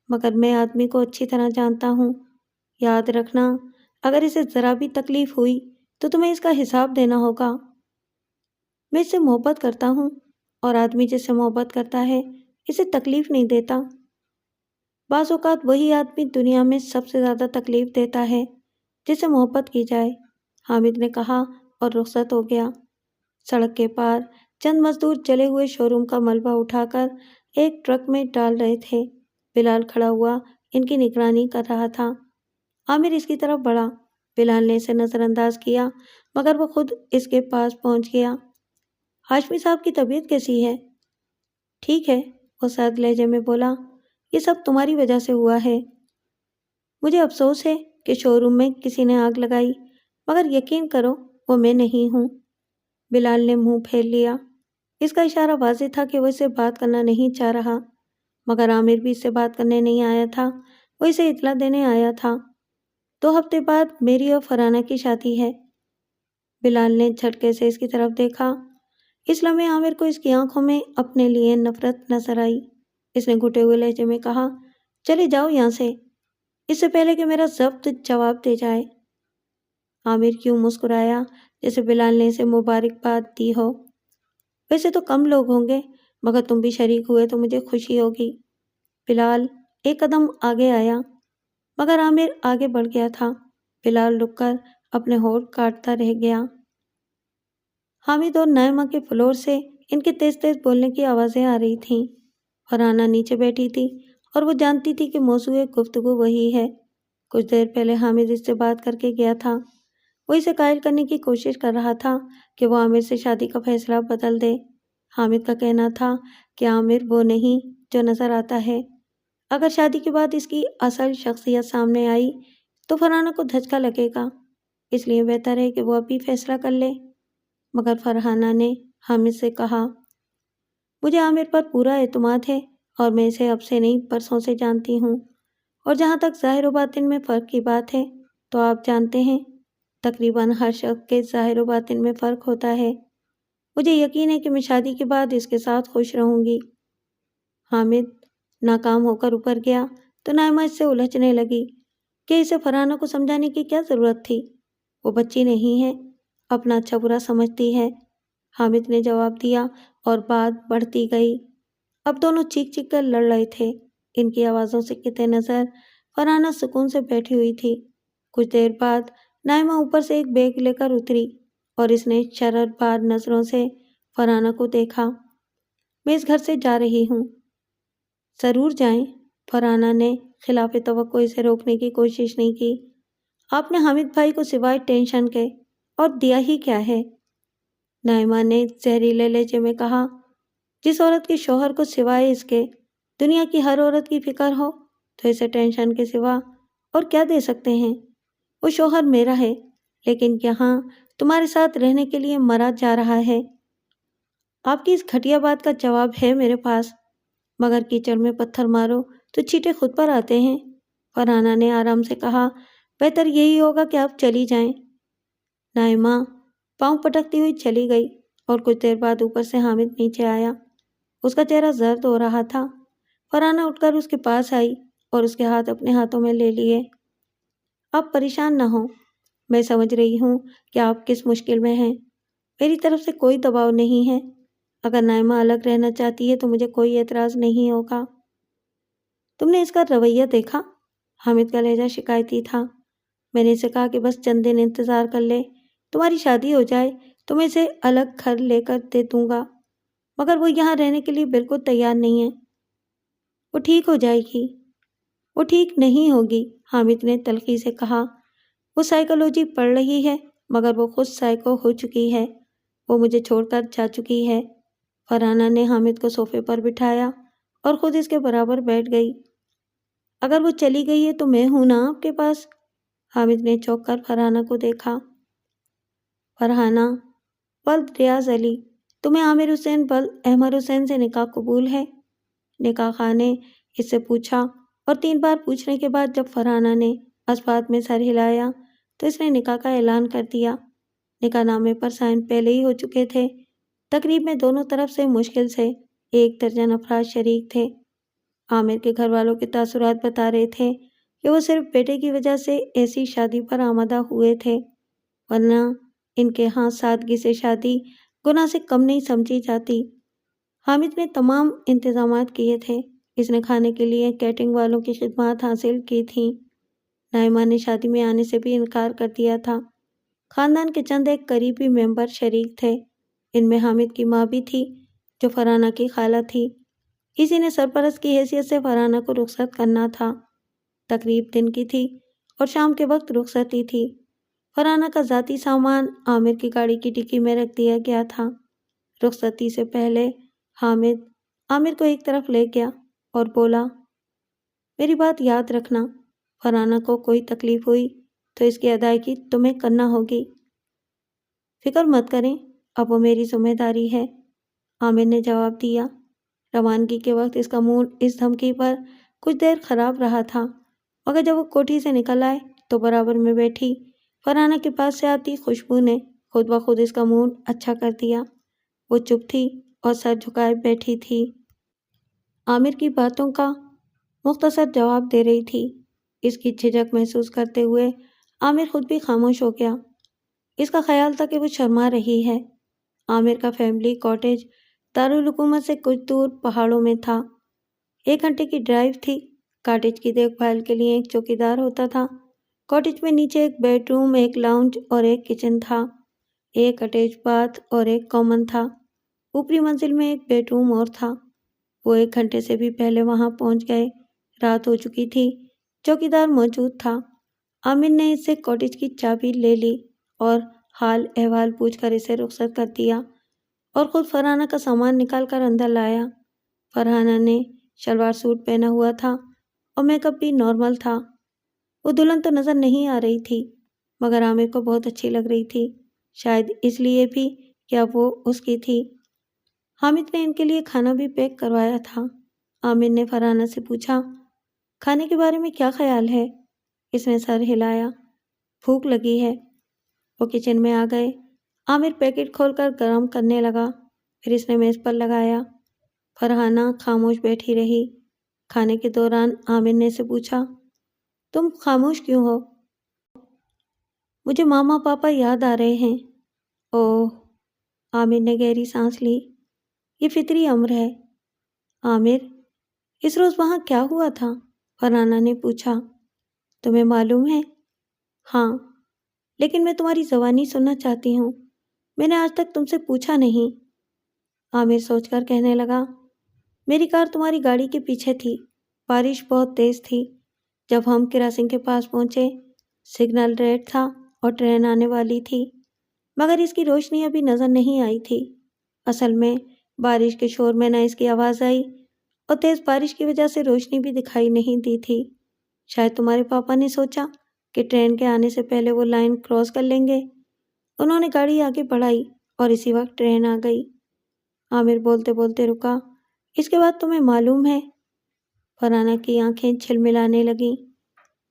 مگر میں آدمی کو اچھی طرح جانتا ہوں۔ یاد رکھنا، اگر اسے ذرا بھی تکلیف ہوئی تو تمہیں اس کا حساب دینا ہوگا۔ میں اس سے محبت کرتا ہوں اور آدمی جس سے محبت کرتا ہے اسے تکلیف نہیں دیتا۔ بعض اوقات وہی آدمی دنیا میں سب سے زیادہ تکلیف دیتا ہے جس سے محبت کی جائے، حامد نے کہا اور رخصت ہو گیا۔ سڑک کے پار چند مزدور جلے ہوئے شو روم کا ملبہ اٹھا کر ایک ٹرک میں ڈال رہے تھے۔ بلال کھڑا ہوا ان کی نگرانی کر رہا تھا۔ عامر اس کی طرف بڑھا۔ بلال نے اسے نظر انداز کیا، مگر وہ خود اس کے پاس پہنچ گیا۔ ہاشمی صاحب کی طبیعت کیسی ہے؟ ٹھیک ہے، وہ سرد لہجے میں بولا، یہ سب تمہاری وجہ سے ہوا ہے۔ مجھے افسوس ہے کہ شو روم میں کسی نے آگ لگائی، مگر یقین کرو وہ میں نہیں ہوں۔ بلال نے منہ پھیر لیا۔ اس کا اشارہ واضح تھا کہ وہ اس سے بات کرنا نہیں چاہ رہا، مگر عامر بھی اس سے بات کرنے نہیں آیا تھا، وہ اسے اطلاع دینے آیا تھا۔ 2 ہفتے بعد میری اور فرحانہ کی شادی ہے۔ بلال نے جھٹکے سے اس کی طرف دیکھا۔ اس لمحے عامر کو اس کی آنکھوں میں اپنے لیے نفرت نظر آئی۔ اس نے گھٹے ہوئے لہجے میں کہا، چلے جاؤ یہاں سے، اس سے پہلے کہ میرا ضبط جواب دے جائے۔ عامر کیوں مسکرایا جیسے بلال نے اسے مبارکباد دی ہو۔ ویسے تو کم لوگ ہوں گے، مگر تم بھی شریک ہوئے تو مجھے خوشی ہوگی۔ بلال ایک قدم آگے آیا، مگر عامر آگے بڑھ گیا تھا۔ بلال رک کر اپنے ہونٹ کاٹتا رہ گیا۔ حامد اور نائمہ کے فلور سے ان کے تیز تیز بولنے کی آوازیں آ رہی تھیں۔ فرحانہ نیچے بیٹھی تھی اور وہ جانتی تھی کہ موضوع گفتگو وہی ہے۔ کچھ دیر پہلے حامد اس سے بات کر کے گیا تھا۔ وہ اسے قائل کرنے کی کوشش کر رہا تھا کہ وہ عامر سے شادی کا فیصلہ بدل دے۔ حامد کا کہنا تھا کہ عامر وہ نہیں جو نظر آتا ہے۔ اگر شادی کے بعد اس کی اصل شخصیت سامنے آئی تو فرحانہ کو دھچکا لگے گا، اس لیے بہتر ہے کہ وہ ابھی فیصلہ کر لے۔ مگر فرحانہ نے حامد سے کہا، مجھے عامر پر پورا اعتماد ہے اور میں اسے اب سے نہیں برسوں سے جانتی ہوں، اور جہاں تک ظاہر و باطن میں فرق کی بات ہے تو آپ جانتے ہیں تقریباً ہر شخص کے ظاہر و باطن میں فرق ہوتا ہے۔ مجھے یقین ہے کہ میں شادی کے بعد اس کے ساتھ خوش رہوں گی۔ حامد ناکام ہو کر اوپر گیا تو نائمہ اس سے الجھنے لگی کہ اسے فرحانہ کو سمجھانے کی کیا ضرورت تھی، وہ بچی نہیں ہے، اپنا اچھا برا سمجھتی ہے۔ حامد نے جواب دیا اور بات بڑھتی گئی۔ اب دونوں چیخ چیخ کر لڑ رہے تھے۔ ان کی آوازوں سے قطع نظر فرحانہ سکون سے بیٹھی ہوئی تھی۔ کچھ دیر بعد نائمہ اوپر سے ایک بیگ لے کر اتری اور اس نے شرر بار نظروں سے فرحانہ کو دیکھا۔ میں اس گھر سے جا رہی ہوں۔ ضرور جائیں۔ فرحانہ نے خلاف توقع اسے روکنے کی کوشش نہیں کی۔ آپ نے حامد بھائی کو سوائے ٹینشن کے اور دیا ہی کیا ہے؟ نائمہ نے زہریلے لہجے میں کہا، جس عورت کے شوہر کو سوائے اس کے دنیا کی ہر عورت کی فکر ہو تو اسے ٹینشن کے سوا اور کیا دے سکتے ہیں؟ وہ شوہر میرا ہے، لیکن یہاں تمہارے ساتھ رہنے کے لیے مرا جا رہا ہے۔ آپ کی اس گھٹیا بات کا جواب ہے میرے پاس، مگر کیچڑ میں پتھر مارو تو چھینٹے خود پر آتے ہیں۔ فرحانہ نے آرام سے کہا، بہتر یہی ہوگا کہ آپ چلی جائیں۔ نائمہ پاؤں پٹکتی ہوئی چلی گئی اور کچھ دیر بعد اوپر سے حامد نیچے آیا۔ اس کا چہرہ زرد ہو رہا تھا۔ فرحانہ اٹھ کر اس کے پاس آئی اور اس کے ہاتھ اپنے ہاتھوں میں لے لیے۔ آپ پریشان نہ ہوں، میں سمجھ رہی ہوں کہ آپ کس مشکل میں ہیں۔ میری طرف سے کوئی دباؤ نہیں ہے۔ اگر نائمہ الگ رہنا چاہتی ہے تو مجھے کوئی اعتراض نہیں ہوگا۔ تم نے اس کا رویہ دیکھا؟ حامد کا لہجہ شکایتی تھا۔ میں نے اسے کہا کہ بس چند دن انتظار کر لے، تمہاری شادی ہو جائے تو میں اسے الگ گھر لے کر دے دوں گا، مگر وہ یہاں رہنے کے لیے بالکل تیار نہیں ہے۔ وہ ٹھیک ہو جائے گی۔ وہ ٹھیک نہیں ہوگی، حامد نے تلخی سے کہا۔ وہ سائیکالوجی پڑھ رہی ہے، مگر وہ خود سائیکو ہو چکی ہے۔ وہ مجھے چھوڑ کر جا چکی ہے۔ فرحانہ نے حامد کو صوفے پر بٹھایا اور خود اس کے برابر بیٹھ گئی۔ اگر وہ چلی گئی ہے تو میں ہوں نا آپ کے پاس؟ حامد نے چونک کر فرحانہ کو دیکھا۔ فرحانہ، ولد ریاض علی، تمہیں عامر حسین ولد احمد حسین سے نکاح قبول ہے؟ نکاح خواہ نے اس سے پوچھا، اور 3 بار پوچھنے کے بعد جب فرحانہ نے اسبات میں سر ہلایا تو اس نے نکاح کا اعلان کر دیا۔ نکاح نامے پر سائن پہلے ہی ہو چکے تھے۔ تقریب میں دونوں طرف سے مشکل سے 1 درجن افراد شریک تھے۔ عامر کے گھر والوں کے تاثرات بتا رہے تھے کہ وہ صرف بیٹے کی وجہ سے ایسی شادی پر آمادہ ہوئے تھے، ورنہ ان کے ہاں سادگی سے شادی گناہ سے کم نہیں سمجھی جاتی۔ حامد نے تمام انتظامات کیے تھے۔ اس نے کھانے کے لیے کیٹرنگ والوں کی خدمات حاصل کی تھیں۔ نائمہ نے شادی میں آنے سے بھی انکار کر دیا تھا۔ خاندان کے چند ایک قریبی ممبر شریک تھے، ان میں حامد کی ماں بھی تھی جو فرحانہ کی خالہ تھی۔ اسی نے سرپرست کی حیثیت سے فرحانہ کو رخصت کرنا تھا۔ تقریب دن کی تھی اور شام کے وقت رخصتی تھی۔ فرحانہ کا ذاتی سامان عامر کی گاڑی کی ڈکی میں رکھ دیا گیا تھا۔ رخصتی سے پہلے حامد عامر کو ایک طرف لے گیا اور بولا، میری بات یاد رکھنا، فرحانہ کو کوئی تکلیف ہوئی تو اس کی ادائیگی تمہیں کرنا ہوگی۔ فکر مت کریں، اب وہ میری ذمہ داری ہے، عامر نے جواب دیا۔ روانگی کے وقت اس کا موڈ اس دھمکی پر کچھ دیر خراب رہا تھا، مگر جب وہ کوٹھی سے نکل آئے تو برابر میں بیٹھی فرحانہ کے پاس سے آتی خوشبو نے خود بخود اس کا موڈ اچھا کر دیا۔ وہ چپ تھی اور سر جھکائے بیٹھی تھی۔ عامر کی باتوں کا مختصر جواب دے رہی تھی۔ اس کی جھجک محسوس کرتے ہوئے عامر خود بھی خاموش ہو گیا۔ اس کا خیال تھا کہ وہ شرما رہی ہے۔ عامر کا فیملی کاٹیج دارالحکومت سے کچھ دور پہاڑوں میں تھا۔ 1 گھنٹے کی ڈرائیو تھی۔ کاٹیج کی دیکھ بھال کے لیے ایک چوکیدار ہوتا تھا۔ کاٹیج میں نیچے ایک بیڈ روم، ایک لاؤنج اور ایک کچن تھا۔ ایک اٹیچ باتھ اور ایک کامن تھا۔ اوپری منزل میں ایک بیڈ روم اور تھا۔ وہ 1 گھنٹے سے بھی پہلے وہاں پہنچ گئے۔ رات ہو چکی تھی۔ چوکیدار موجود تھا۔ عامر نے اس سے کاٹیج کی چابی لے لی اور حال احوال پوچھ کر اسے رخصت کر دیا اور خود فرحانہ کا سامان نکال کر اندر لایا۔ فرحانہ نے شلوار سوٹ پہنا ہوا تھا اور میک اپ بھی نارمل تھا۔ وہ دلہن تو نظر نہیں آ رہی تھی، مگر عامر کو بہت اچھی لگ رہی تھی، شاید اس لیے بھی کیا وہ اس کی تھی؟ حامد نے ان کے لیے کھانا بھی پیک کروایا تھا۔ عامر نے فرحانہ سے پوچھا، کھانے کے بارے میں کیا خیال ہے؟ اس نے سر ہلایا، بھوک لگی ہے۔ وہ کچن میں آ گئے۔ عامر پیکٹ کھول کر گرم کرنے لگا، پھر اس نے میز پر لگایا۔ فرحانہ خاموش بیٹھی رہی۔ کھانے کے دوران عامر نے اسے پوچھا، تم خاموش کیوں ہو؟ مجھے ماما پاپا یاد آ رہے ہیں۔ اوہ، عامر نے گہری سانس لی۔ یہ فطری امر ہے۔ عامر، اس روز وہاں کیا ہوا تھا؟ فرحانہ نے پوچھا۔ تمہیں معلوم ہے؟ ہاں، لیکن میں تمہاری زبانی سننا چاہتی ہوں۔ میں نے آج تک تم سے پوچھا نہیں۔ عامر سوچ کر کہنے لگا، میری کار تمہاری گاڑی کے پیچھے تھی۔ بارش بہت تیز تھی۔ جب ہم کراسنگ کے پاس پہنچے، سگنل ریڈ تھا اور ٹرین آنے والی تھی، مگر اس کی روشنی ابھی نظر نہیں آئی تھی۔ اصل میں بارش کے شور میں نہ اس کی آواز آئی اور تیز بارش کی وجہ سے روشنی بھی دکھائی نہیں دی تھی۔ شاید تمہارے پاپا نے سوچا کہ ٹرین کے آنے سے پہلے وہ لائن کراس کر لیں گے۔ انہوں نے گاڑی آگے بڑھائی اور اسی وقت ٹرین آ گئی۔ عامر بولتے بولتے رکا۔ اس کے بعد تمہیں معلوم ہے؟ فرحانہ کی آنکھیں چھلملانے لگیں۔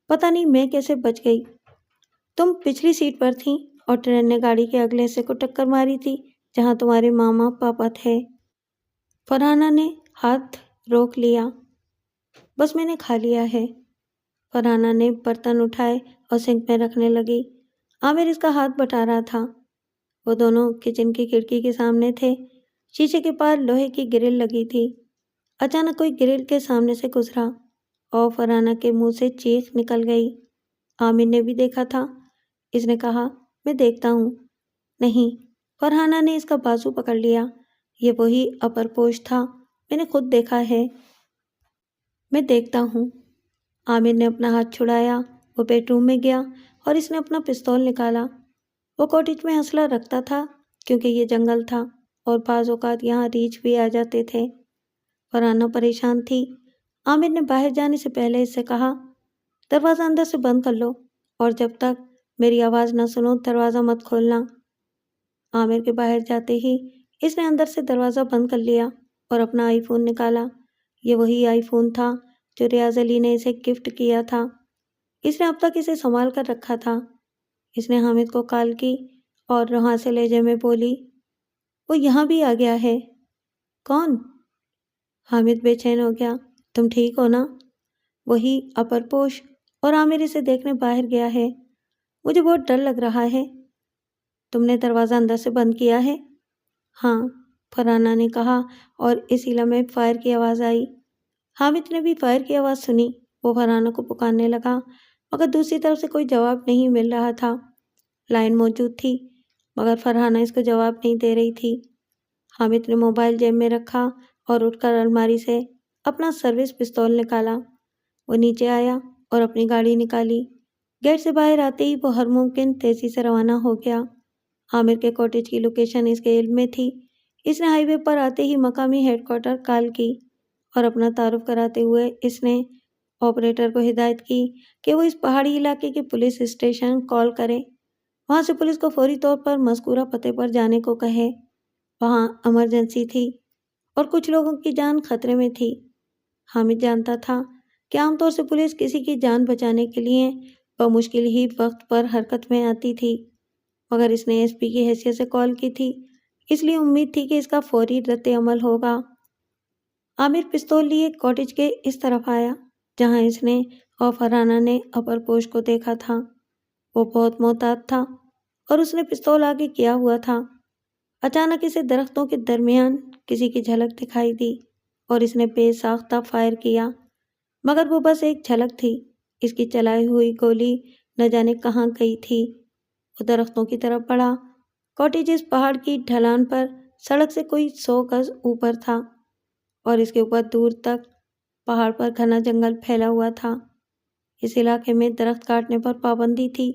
پتہ نہیں میں کیسے بچ گئی۔ تم پچھلی سیٹ پر تھیں اور ٹرین نے گاڑی کے اگلے حصے کو ٹکر ماری تھی جہاں تمہارے ماما پاپا تھے۔ فرحانہ نے ہاتھ روک لیا۔ بس میں نے کھا لیا ہے۔ فرحانہ نے برتن اٹھائے اور سنک میں رکھنے لگی۔ عامر اس کا ہاتھ بٹا رہا تھا۔ وہ دونوں کچن کی کھڑکی کے سامنے تھے۔ شیشے کے پار لوہے کی گرل لگی تھی۔ اچانک کوئی گرل کے سامنے سے گزرا اور فرحانہ کے منہ سے چیخ نکل گئی۔ عامر نے بھی دیکھا تھا۔ اس نے کہا، میں دیکھتا ہوں۔ نہیں، فرحانہ نے اس کا بازو پکڑ لیا۔ یہ وہی اپر پوش تھا، میں نے خود دیکھا ہے۔ میں دیکھتا ہوں۔ عامر نے اپنا ہاتھ چھڑایا۔ وہ بیڈ روم میں گیا اور اس نے اپنا پستول نکالا۔ وہ کاٹیج میں اسلحہ رکھتا تھا کیونکہ یہ جنگل تھا اور بعض اوقات یہاں ریچھ بھی آ جاتے تھے۔ فرحانہ پریشان تھی۔ عامر نے باہر جانے سے پہلے اس سے کہا، دروازہ اندر سے بند کر لو اور جب تک میری آواز نہ سنو دروازہ مت کھولنا۔ عامر کے باہر جاتے ہی اس نے اندر سے دروازہ بند کر لیا اور اپنا آئی فون نکالا۔ یہ وہی آئی فون تھا جو ریاض علی نے اسے گفٹ کیا تھا۔ اس نے اب تک اسے سنبھال کر رکھا تھا۔ اس نے حامد کو کال کی اور رواں سے لہجے میں بولی، وہ یہاں بھی آ گیا ہے۔ کون؟ حامد بے چین ہو گیا۔ تم ٹھیک ہو نا؟ وہی اپر پوش، اور عامر اسے دیکھنے باہر گیا ہے۔ مجھے بہت ڈر لگ رہا ہے۔ تم نے دروازہ اندر سے بند کیا ہے؟ ہاں، فرحانہ نے کہا اور اسی لمحے فائر کی آواز آئی۔ حامد نے بھی فائر کی آواز سنی۔ وہ فرحانہ کو پکارنے لگا مگر دوسری طرف سے کوئی جواب نہیں مل رہا تھا۔ لائن موجود تھی مگر فرحانہ اس کو جواب نہیں دے رہی تھی۔ حامد نے موبائل جیب میں رکھا اور اٹھ کر الماری سے اپنا سروس پستول نکالا۔ وہ نیچے آیا اور اپنی گاڑی نکالی۔ گیٹ سے باہر آتے ہی وہ ہر ممکن تیزی سے روانہ ہو گیا۔ عامر کے کاٹیج کی لوکیشن اس کے علم میں تھی۔ اس نے ہائی وے پر آتے ہی مقامی ہیڈ کوارٹر کال کی اور اپنا تعارف کراتے ہوئے اس نے آپریٹر کو ہدایت کی کہ وہ اس پہاڑی علاقے کے پولیس اسٹیشن کال کرے، وہاں سے پولیس کو فوری طور پر مذکورہ پتے پر جانے کو کہے۔ وہاں ایمرجنسی تھی اور کچھ لوگوں کی جان خطرے میں تھی۔ حامد جانتا تھا کہ عام طور سے پولیس کسی کی جان بچانے کے لیے بمشکل ہی وقت پر حرکت میں آتی تھی، مگر اس نے ایس پی کی حیثیت سے کال کی تھی، اس لیے امید تھی کہ اس کا فوری رد عمل ہوگا۔ عامر پستول لیے کاٹیج کے اس طرف آیا جہاں اس نے اور فرحانہ نے اپر پوش کو دیکھا تھا۔ وہ بہت محتاط تھا اور اس نے پستول آگے کیا ہوا تھا۔ اچانک اسے درختوں کے درمیان کسی کی جھلک دکھائی دی اور اس نے بے ساختہ فائر کیا، مگر وہ بس ایک جھلک تھی۔ اس کی چلائی ہوئی گولی نہ جانے کہاں گئی تھی۔ وہ درختوں کی طرف بڑھا۔ کاٹیج اس پہاڑ کی ڈھلان پر سڑک سے کوئی 100 گز اوپر تھا اور اس کے اوپر دور تک پہاڑ پر گھنا جنگل پھیلا ہوا تھا۔ اس علاقے میں درخت کاٹنے پر پابندی تھی،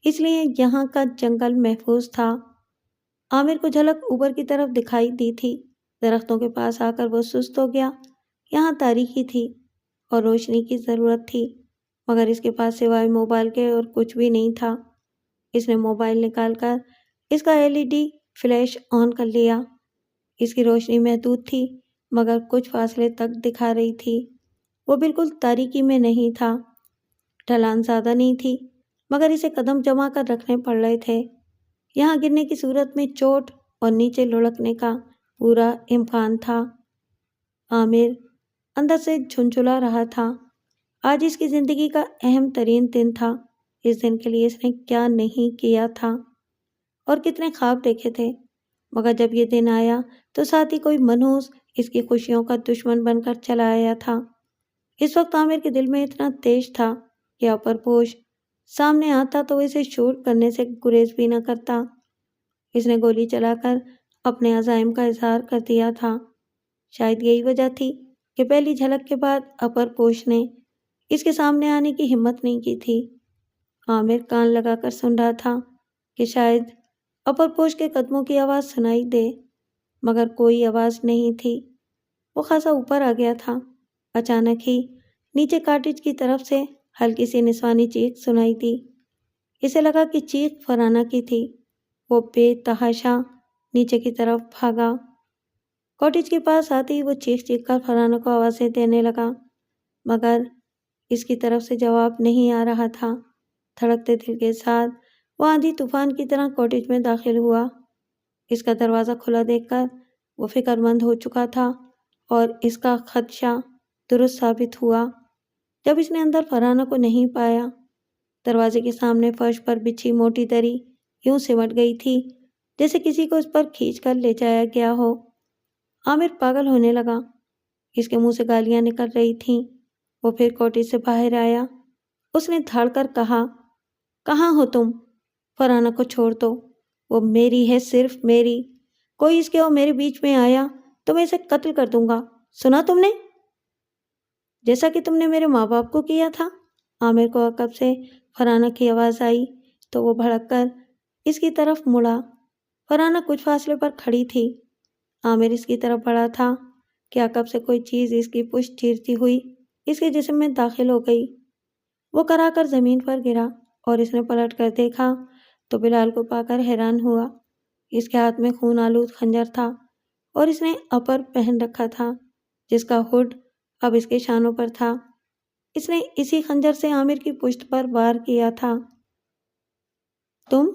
اس لیے یہاں کا جنگل محفوظ تھا۔ عامر کو جھلک اوپر کی طرف دکھائی دی تھی۔ درختوں کے پاس آ کر وہ سست ہو گیا۔ یہاں تاریکی تھی اور روشنی کی ضرورت تھی، مگر اس کے پاس سوائے موبائل کے اور کچھ بھی نہیں تھا۔ اس نے موبائل نکال کر اس کا LED فلیش آن کر لیا۔ اس کی روشنی محدود تھی مگر کچھ فاصلے تک دکھا رہی تھی۔ وہ بالکل تاریکی میں نہیں تھا، ڈھلان زیادہ نہیں تھی مگر اسے قدم جما کر رکھنے پڑ رہے تھے۔ یہاں گرنے کی صورت میں چوٹ اور نیچے لڑکنے کا پورا امکان تھا۔ عامر اندر سے جھنجھلا رہا تھا۔ آج اس کی زندگی کا اہم ترین دن تھا۔ اس دن کے لیے اس نے کیا نہیں کیا تھا اور کتنے خواب دیکھے تھے، مگر جب یہ دن آیا تو ساتھ ہی کوئی منحوس اس کی خوشیوں کا دشمن بن کر چلا آیا تھا۔ اس وقت عامر کے دل میں اتنا تیش تھا کہ اپر پوش سامنے آتا تو اسے شوٹ کرنے سے گریز بھی نہ کرتا۔ اس نے گولی چلا کر اپنے عزائم کا اظہار کر دیا تھا۔ شاید یہی وجہ تھی کہ پہلی جھلک کے بعد اپر پوش نے اس کے سامنے آنے کی ہمت نہیں کی تھی۔ عامر کان لگا کر سن رہا تھا کہ شاید اپر پوش کے قدموں کی آواز سنائی دے، مگر کوئی آواز نہیں تھی۔ وہ خاصا اوپر آ گیا تھا۔ اچانک ہی نیچے کاٹیج کی طرف سے ہلکی سی نسوانی چیخ سنائی دی۔ اسے لگا کہ چیخ فرانہ کی تھی۔ وہ بے تحاشا نیچے کی طرف بھاگا۔ کاٹیج کے پاس آتے ہی وہ چیخ چیخ کر فرانہ کو آوازیں دینے لگا، مگر اس کی طرف سے جواب نہیں آ رہا تھا۔ دھڑکتے دل کے ساتھ وہ آندھی طوفان کی طرح کاٹیج میں داخل ہوا۔ اس کا دروازہ کھلا دیکھ کر وہ فکر مند ہو چکا تھا اور اس کا خدشہ درست ثابت ہوا جب اس نے اندر فرانہ کو نہیں پایا۔ دروازے کے سامنے فرش پر بچھی موٹی دری یوں سمٹ گئی تھی جیسے کسی کو اس پر کھینچ کر لے جایا گیا ہو۔ عامر پاگل ہونے لگا۔ اس کے منہ سے گالیاں نکل رہی تھیں۔ وہ پھر کوٹیج سے باہر آیا۔ اس نے دھاڑ کر کہا، کہاں ہو تم؟ فرانہ کو چھوڑ دو، وہ میری ہے، صرف میری۔ کوئی اس کے اور میرے بیچ میں آیا تو میں اسے قتل کر دوں گا، سنا تم نے؟ جیسا کہ تم نے میرے ماں باپ کو کیا تھا۔ عامر کو عقب سے فرانہ کی آواز آئی تو وہ بھڑک کر اس کی طرف مڑا۔ فرانہ کچھ فاصلے پر کھڑی تھی۔ عامر اس کی طرف بڑھا تھا کہ عقب سے کوئی چیز اس کی پشت چیرتی ہوئی اس کے جسم میں داخل ہو گئی۔ وہ کرا کر زمین پر گرا اور اس نے پلٹ کر دیکھا تو بلال کو پا کر حیران ہوا۔ اس کے ہاتھ میں خون آلود خنجر تھا اور اس نے اپر پہن رکھا تھا جس کا ہڈ اب اس کے شانوں پر تھا۔ اس نے اسی خنجر سے عامر کی پشت پر وار کیا تھا۔ تم؟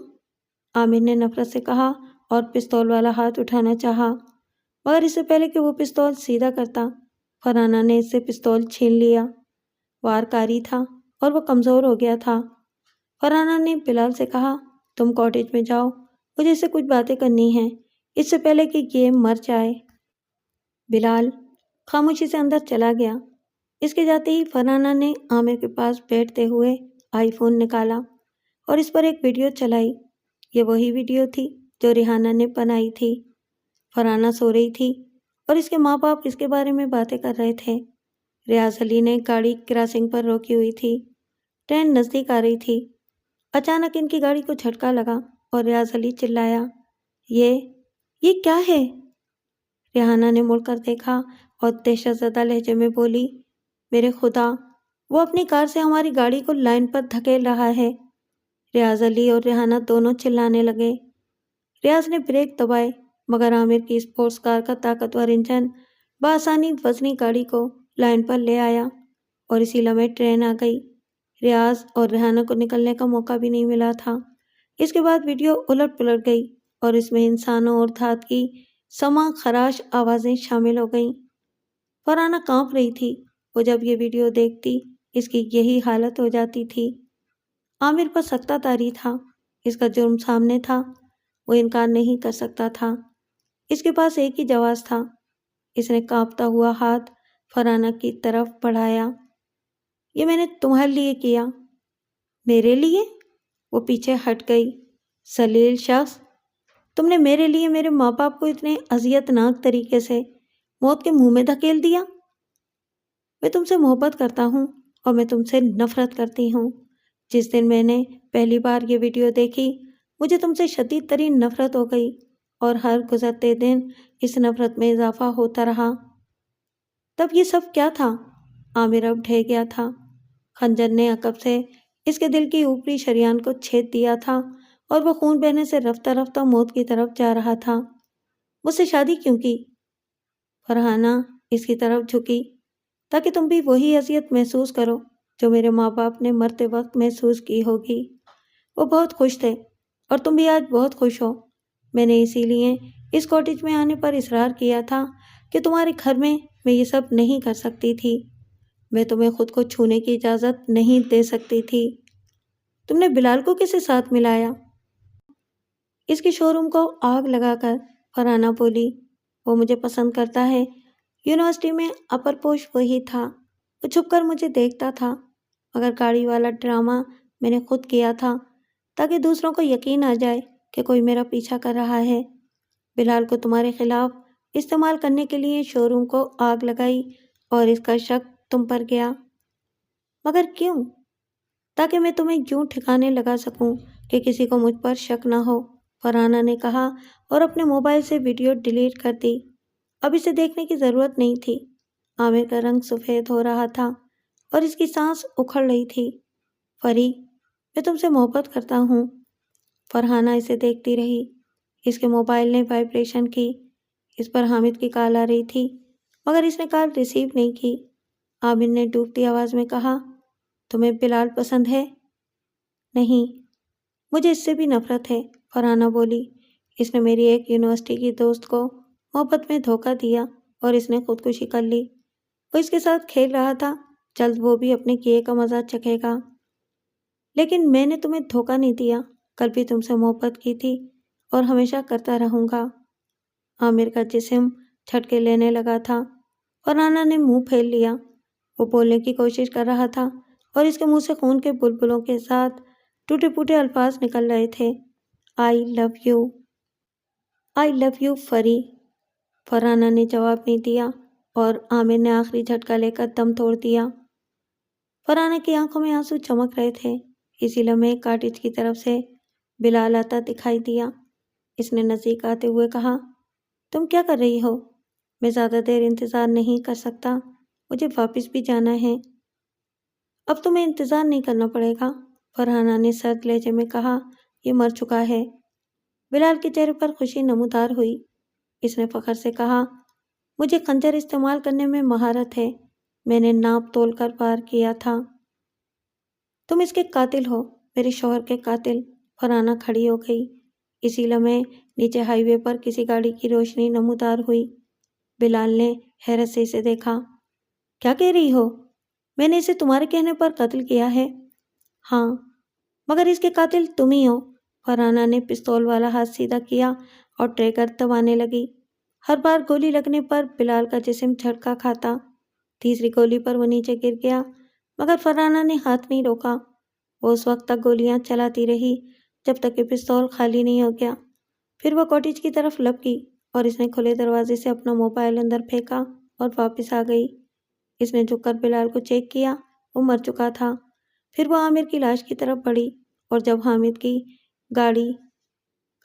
عامر نے نفرت سے کہا اور پستول والا ہاتھ اٹھانا چاہا، مگر اس سے پہلے کہ وہ پستول سیدھا کرتا فرانہ نے اس سے پستول چھین لیا۔ وار کاری تھا اور وہ کمزور ہو گیا تھا۔ فرانہ نے بلال سے کہا، تم کاٹیج میں جاؤ، مجھے اس سے کچھ باتیں کرنی ہیں اس سے پہلے کہ یہ مر جائے۔ بلال خاموشی سے اندر چلا گیا۔ اس کے جاتے ہی فرانہ نے عامر کے پاس بیٹھتے ہوئے آئی فون نکالا اور اس پر ایک ویڈیو چلائی۔ یہ وہی ویڈیو تھی جو ریحانہ نے بنائی تھی۔ فرانہ سو رہی تھی اور اس کے ماں باپ اس کے بارے میں باتیں کر رہے تھے۔ ریاض علی نے گاڑی کراسنگ پر روکی ہوئی تھی۔ ٹرین نزدیک آ رہی تھی۔ اچانک ان کی گاڑی کو جھٹکا لگا اور ریاض علی چلایا، یہ کیا ہے؟ ریحانہ نے مڑ کر دیکھا اور دہشت زدہ لہجے میں بولی، میرے خدا، وہ اپنی کار سے ہماری گاڑی کو لائن پر دھکیل رہا ہے۔ ریاض علی اور ریحانہ دونوں چلانے لگے۔ ریاض نے بریک دبائے مگر عامر کی اسپورٹس کار کا طاقتور انجن بآسانی وزنی گاڑی کو لائن پر لے آیا اور اسی لمحے ٹرین آ گئی۔ ریاض اور ریحانہ کو نکلنے کا موقع بھی نہیں ملا تھا۔ اس کے بعد ویڈیو الٹ پلٹ گئی اور اس میں انسانوں اور دھات کی سماں خراش آوازیں شامل ہو گئیں۔ فرانہ کانپ رہی تھی۔ وہ جب یہ ویڈیو دیکھتی اس کی یہی حالت ہو جاتی تھی۔ عامر پر سکتہ طاری تھا۔ اس کا جرم سامنے تھا، وہ انکار نہیں کر سکتا تھا۔ اس کے پاس ایک ہی جواز تھا۔ اس نے کانپتا ہوا ہاتھ فرانہ کی طرف بڑھایا، یہ میں نے تمہارے لیے کیا۔ میرے لیے؟ وہ پیچھے ہٹ گئی۔ ذلیل شخص، تم نے میرے لیے میرے ماں باپ کو اتنے اذیت ناک طریقے سے موت کے منہ میں دھکیل دیا۔ میں تم سے محبت کرتا ہوں اور میں تم سے نفرت کرتی ہوں۔ جس دن میں نے پہلی بار یہ ویڈیو دیکھی مجھے تم سے شدید ترین نفرت ہو گئی اور ہر گزرتے دن اس نفرت میں اضافہ ہوتا رہا۔ تب یہ سب کیا تھا؟ عامر اب ڈھہ گیا تھا۔ خنجر نے عقب سے اس کے دل کی اوپری شریان کو چھید دیا تھا اور وہ خون بہنے سے رفتہ رفتہ موت کی طرف جا رہا تھا۔ مجھ سے شادی کیوں کی؟ فرحانہ اس کی طرف جھکی۔ تاکہ تم بھی وہی اذیت محسوس کرو جو میرے ماں باپ نے مرتے وقت محسوس کی ہوگی۔ وہ بہت خوش تھے اور تم بھی آج بہت خوش ہو۔ میں نے اسی لیے اس کاٹیج میں آنے پر اصرار کیا تھا کہ تمہارے گھر میں یہ سب نہیں کر سکتی تھی۔ میں تمہیں خود کو چھونے کی اجازت نہیں دے سکتی تھی۔ تم نے بلال کو کسے ساتھ ملایا؟ اس کی شو روم کو آگ لگا کر، فرحانہ بولی۔ وہ مجھے پسند کرتا ہے۔ یونیورسٹی میں اپر پوش وہی تھا۔ وہ چھپ کر مجھے دیکھتا تھا، مگر گاڑی والا ڈرامہ میں نے خود کیا تھا تاکہ دوسروں کو یقین آ جائے کہ کوئی میرا پیچھا کر رہا ہے۔ بلال کو تمہارے خلاف استعمال کرنے کے لیے شو روم کو آگ لگائی اور اس کا شک تم پر گیا۔ مگر کیوں؟ تاکہ میں تمہیں یوں ٹھکانے لگا سکوں کہ کسی کو مجھ پر شک نہ ہو، فرحانہ نے کہا اور اپنے موبائل سے ویڈیو ڈیلیٹ کر دی۔ اب اسے دیکھنے کی ضرورت نہیں تھی۔ عامر کا رنگ سفید ہو رہا تھا اور اس کی سانس اکھڑ رہی تھی۔ فری، میں تم سے محبت کرتا ہوں۔ فرحانہ اسے دیکھتی رہی۔ اس کے موبائل نے وائبریشن کی۔ اس پر حامد کی کال آ رہی تھی، مگر اس نے کال ریسیو نہیں کی۔ عامر نے ڈوبتی آواز میں کہا، تمہیں بلال پسند ہے؟ نہیں، مجھے اس سے بھی نفرت ہے، فرحانہ بولی۔ اس نے میری ایک یونیورسٹی کی دوست کو محبت میں دھوکہ دیا اور اس نے خودکشی کر لی۔ وہ اس کے ساتھ کھیل رہا تھا، جلد وہ بھی اپنے کیے کا مزہ چکھے گا۔ لیکن میں نے تمہیں دھوکہ نہیں دیا، کل بھی تم سے محبت کی تھی اور ہمیشہ کرتا رہوں گا۔ عامر کا جسم جھٹکے لینے لگا تھا۔ فرحانہ نے منہ پھیر لیا۔ وہ بولنے کی کوشش کر رہا تھا اور اس کے منہ سے خون کے بلبلوں کے ساتھ ٹوٹے پھوٹے الفاظ نکل رہے تھے۔ I love you, I love you فری۔ فرحانہ نے جواب نہیں دیا اور عامر نے آخری جھٹکا لے کر دم توڑ دیا۔ فرحانہ کی آنکھوں میں آنسو چمک رہے تھے۔ اسی لمحے کاٹیج کی طرف سے بلال آتا دکھائی دیا۔ اس نے نزدیک آتے ہوئے کہا، تم کیا کر رہی ہو؟ میں زیادہ دیر انتظار نہیں کر سکتا، مجھے واپس بھی جانا ہے۔ اب تمہیں انتظار نہیں کرنا پڑے گا، فرحانہ نے سرد لہجے میں کہا، یہ مر چکا ہے۔ بلال کے چہرے پر خوشی نمودار ہوئی۔ اس نے فخر سے کہا، مجھے خنجر استعمال کرنے میں مہارت ہے، میں نے ناپ تول کر وار کیا تھا۔ تم اس کے قاتل ہو، میرے شوہر کے قاتل۔ فرحانہ کھڑی ہو گئی۔ اسی لمحے نیچے ہائی وے پر کسی گاڑی کی روشنی نمودار ہوئی۔ بلال نے حیرت سے اسے دیکھا۔ کیا کہہ رہی ہو؟ میں نے اسے تمہارے کہنے پر قتل کیا ہے۔ ہاں، مگر اس کے قاتل تم ہی ہو۔ فرحانہ نے پستول والا ہاتھ سیدھا کیا اور ٹریگر دبانے لگی۔ ہر بار گولی لگنے پر بلال کا جسم جھٹکا کھاتا۔ تیسری گولی پر وہ نیچے گر گیا، مگر فرحانہ نے ہاتھ نہیں روکا۔ وہ اس وقت تک گولیاں چلاتی رہی جب تک کہ پستول خالی نہیں ہو گیا۔ پھر وہ کاٹیج کی طرف لپکی اور اس نے کھلے دروازے سے اپنا موبائل اندر پھینکا اور واپس آ گئی۔ اس نے جھک کر بلال کو چیک کیا، وہ مر چکا تھا۔ پھر وہ عامر کی لاش کی طرف بڑھی اور جب حامد کی گاڑی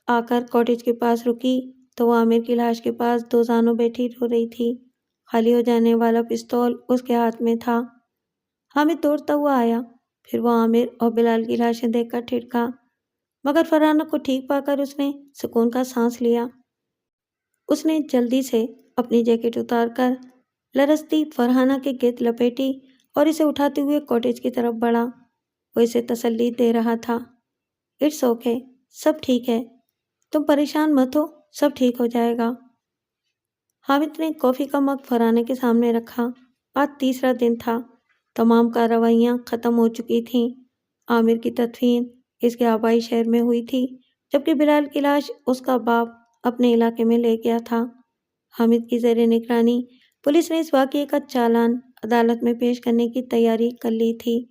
آ کر کاٹیج کے پاس رکی تو وہ عامر کی لاش کے پاس دو زانوں بیٹھی رو رہی تھی۔ خالی ہو جانے والا پستول اس کے ہاتھ میں تھا۔ حامد دوڑتا ہوا آیا، پھر وہ عامر اور بلال کی لاشیں دیکھ کر ٹھٹکا، مگر فرحانہ کو ٹھیک پا کر اس نے سکون کا سانس لیا۔ اس نے جلدی سے اپنی جیکٹ اتار کر لرزتی فرحانہ کے گرد لپیٹی اور اسے اٹھاتے ہوئے کاٹیج کی طرف بڑھا۔ وہ اسے تسلی دے رہا تھا، اٹس اوکے، سب ٹھیک ہے، تم پریشان مت ہو، سب ٹھیک ہو جائے گا۔ حامد نے کافی کا مگ فرحانہ کے سامنے رکھا۔ آج تیسرا دن تھا، تمام کارروائیاں ختم ہو چکی تھیں۔ عامر کی تدفین اس کے آبائی شہر میں ہوئی تھی، جبکہ بلال کی لاش اس کا باپ اپنے علاقے میں لے گیا تھا۔ حامد کی زیر نگرانی پولیس نے اس واقعے کا چالان عدالت میں پیش کرنے کی تیاری کر لی تھی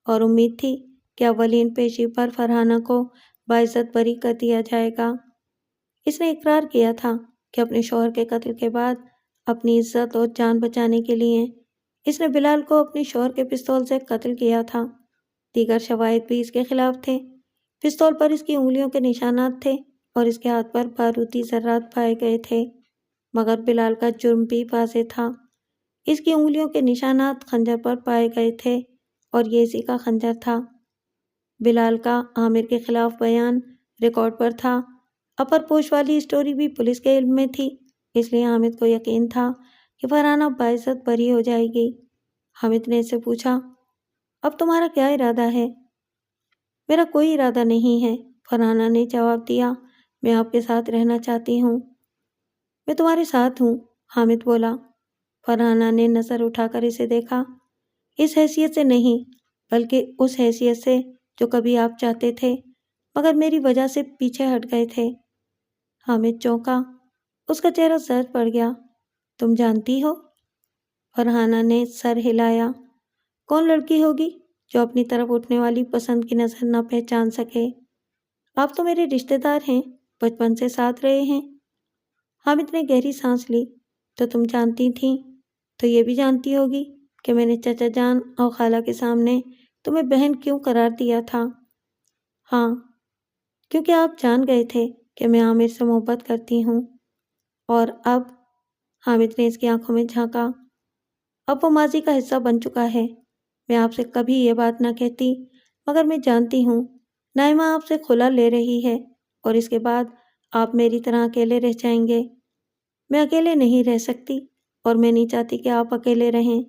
اور امید تھی کہ اولین پیشی پر فرحانہ کو باعزت بری کر دیا جائے گا۔ اس نے اقرار کیا تھا کہ اپنے شوہر کے قتل کے بعد اپنی عزت اور جان بچانے کے لیے اس نے بلال کو اپنے شوہر کے پستول سے قتل کیا تھا۔ دیگر شواہد بھی اس کے خلاف تھے۔ پستول پر اس کی انگلیوں کے نشانات تھے اور اس کے ہاتھ پر بارودی ذرات پائے گئے تھے، مگر بلال کا جرم بھی واضح تھا۔ اس کی انگلیوں کے نشانات خنجر پر پائے گئے تھے اور یہ اسی کا خنجر تھا۔ بلال کا عامر کے خلاف بیان ریکارڈ پر تھا۔ اپر پوش والی اسٹوری بھی پولیس کے علم میں تھی، اس لیے حامد کو یقین تھا کہ فرحانہ باعزت بری ہو جائے گی۔ حامد نے اس سے پوچھا، اب تمہارا کیا ارادہ ہے؟ میرا کوئی ارادہ نہیں ہے، فرحانہ نے جواب دیا، میں آپ کے ساتھ رہنا چاہتی ہوں۔ میں تمہارے ساتھ ہوں، حامد بولا۔ فرحانہ نے نظر اٹھا کر اسے دیکھا، اس حیثیت سے نہیں، بلکہ اس حیثیت سے جو کبھی آپ چاہتے تھے مگر میری وجہ سے پیچھے ہٹ گئے تھے۔ حامد چونکا، اس کا چہرہ زرد پڑ گیا۔ تم جانتی ہو؟ فرحانہ نے سر ہلایا۔ کون لڑکی ہوگی جو اپنی طرف اٹھنے والی پسند کی نظر نہ پہچان سکے؟ آپ تو میرے رشتہ دار ہیں، بچپن سے ساتھ رہے ہیں۔ حامد نے گہری سانس لی۔ تو تم جانتی تھیں تو یہ بھی جانتی ہوگی کہ میں نے چچا جان اور خالہ کے سامنے تمہیں بہن کیوں قرار دیا تھا؟ ہاں، کیونکہ آپ جان گئے تھے کہ میں عامر سے محبت کرتی ہوں۔ اور اب؟ حامد نے اس کی آنکھوں میں جھانکا۔ اب وہ ماضی کا حصہ بن چکا ہے۔ میں آپ سے کبھی یہ بات نہ کہتی، مگر میں جانتی ہوں نائمہ آپ سے خلا لے رہی ہے، اور اس کے بعد آپ میری طرح اکیلے رہ جائیں گے۔ میں اکیلے نہیں رہ سکتی، اور میں نہیں چاہتی کہ آپ اکیلے رہیں۔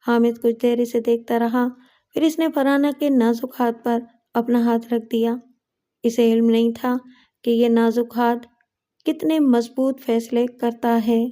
حامد کچھ دیر اسے دیکھتا رہا، پھر اس نے فرحانہ کے نازک ہاتھ پر اپنا ہاتھ رکھ دیا۔ اسے علم نہیں تھا کہ یہ نازک ہاتھ کتنے مضبوط فیصلے کرتا ہے۔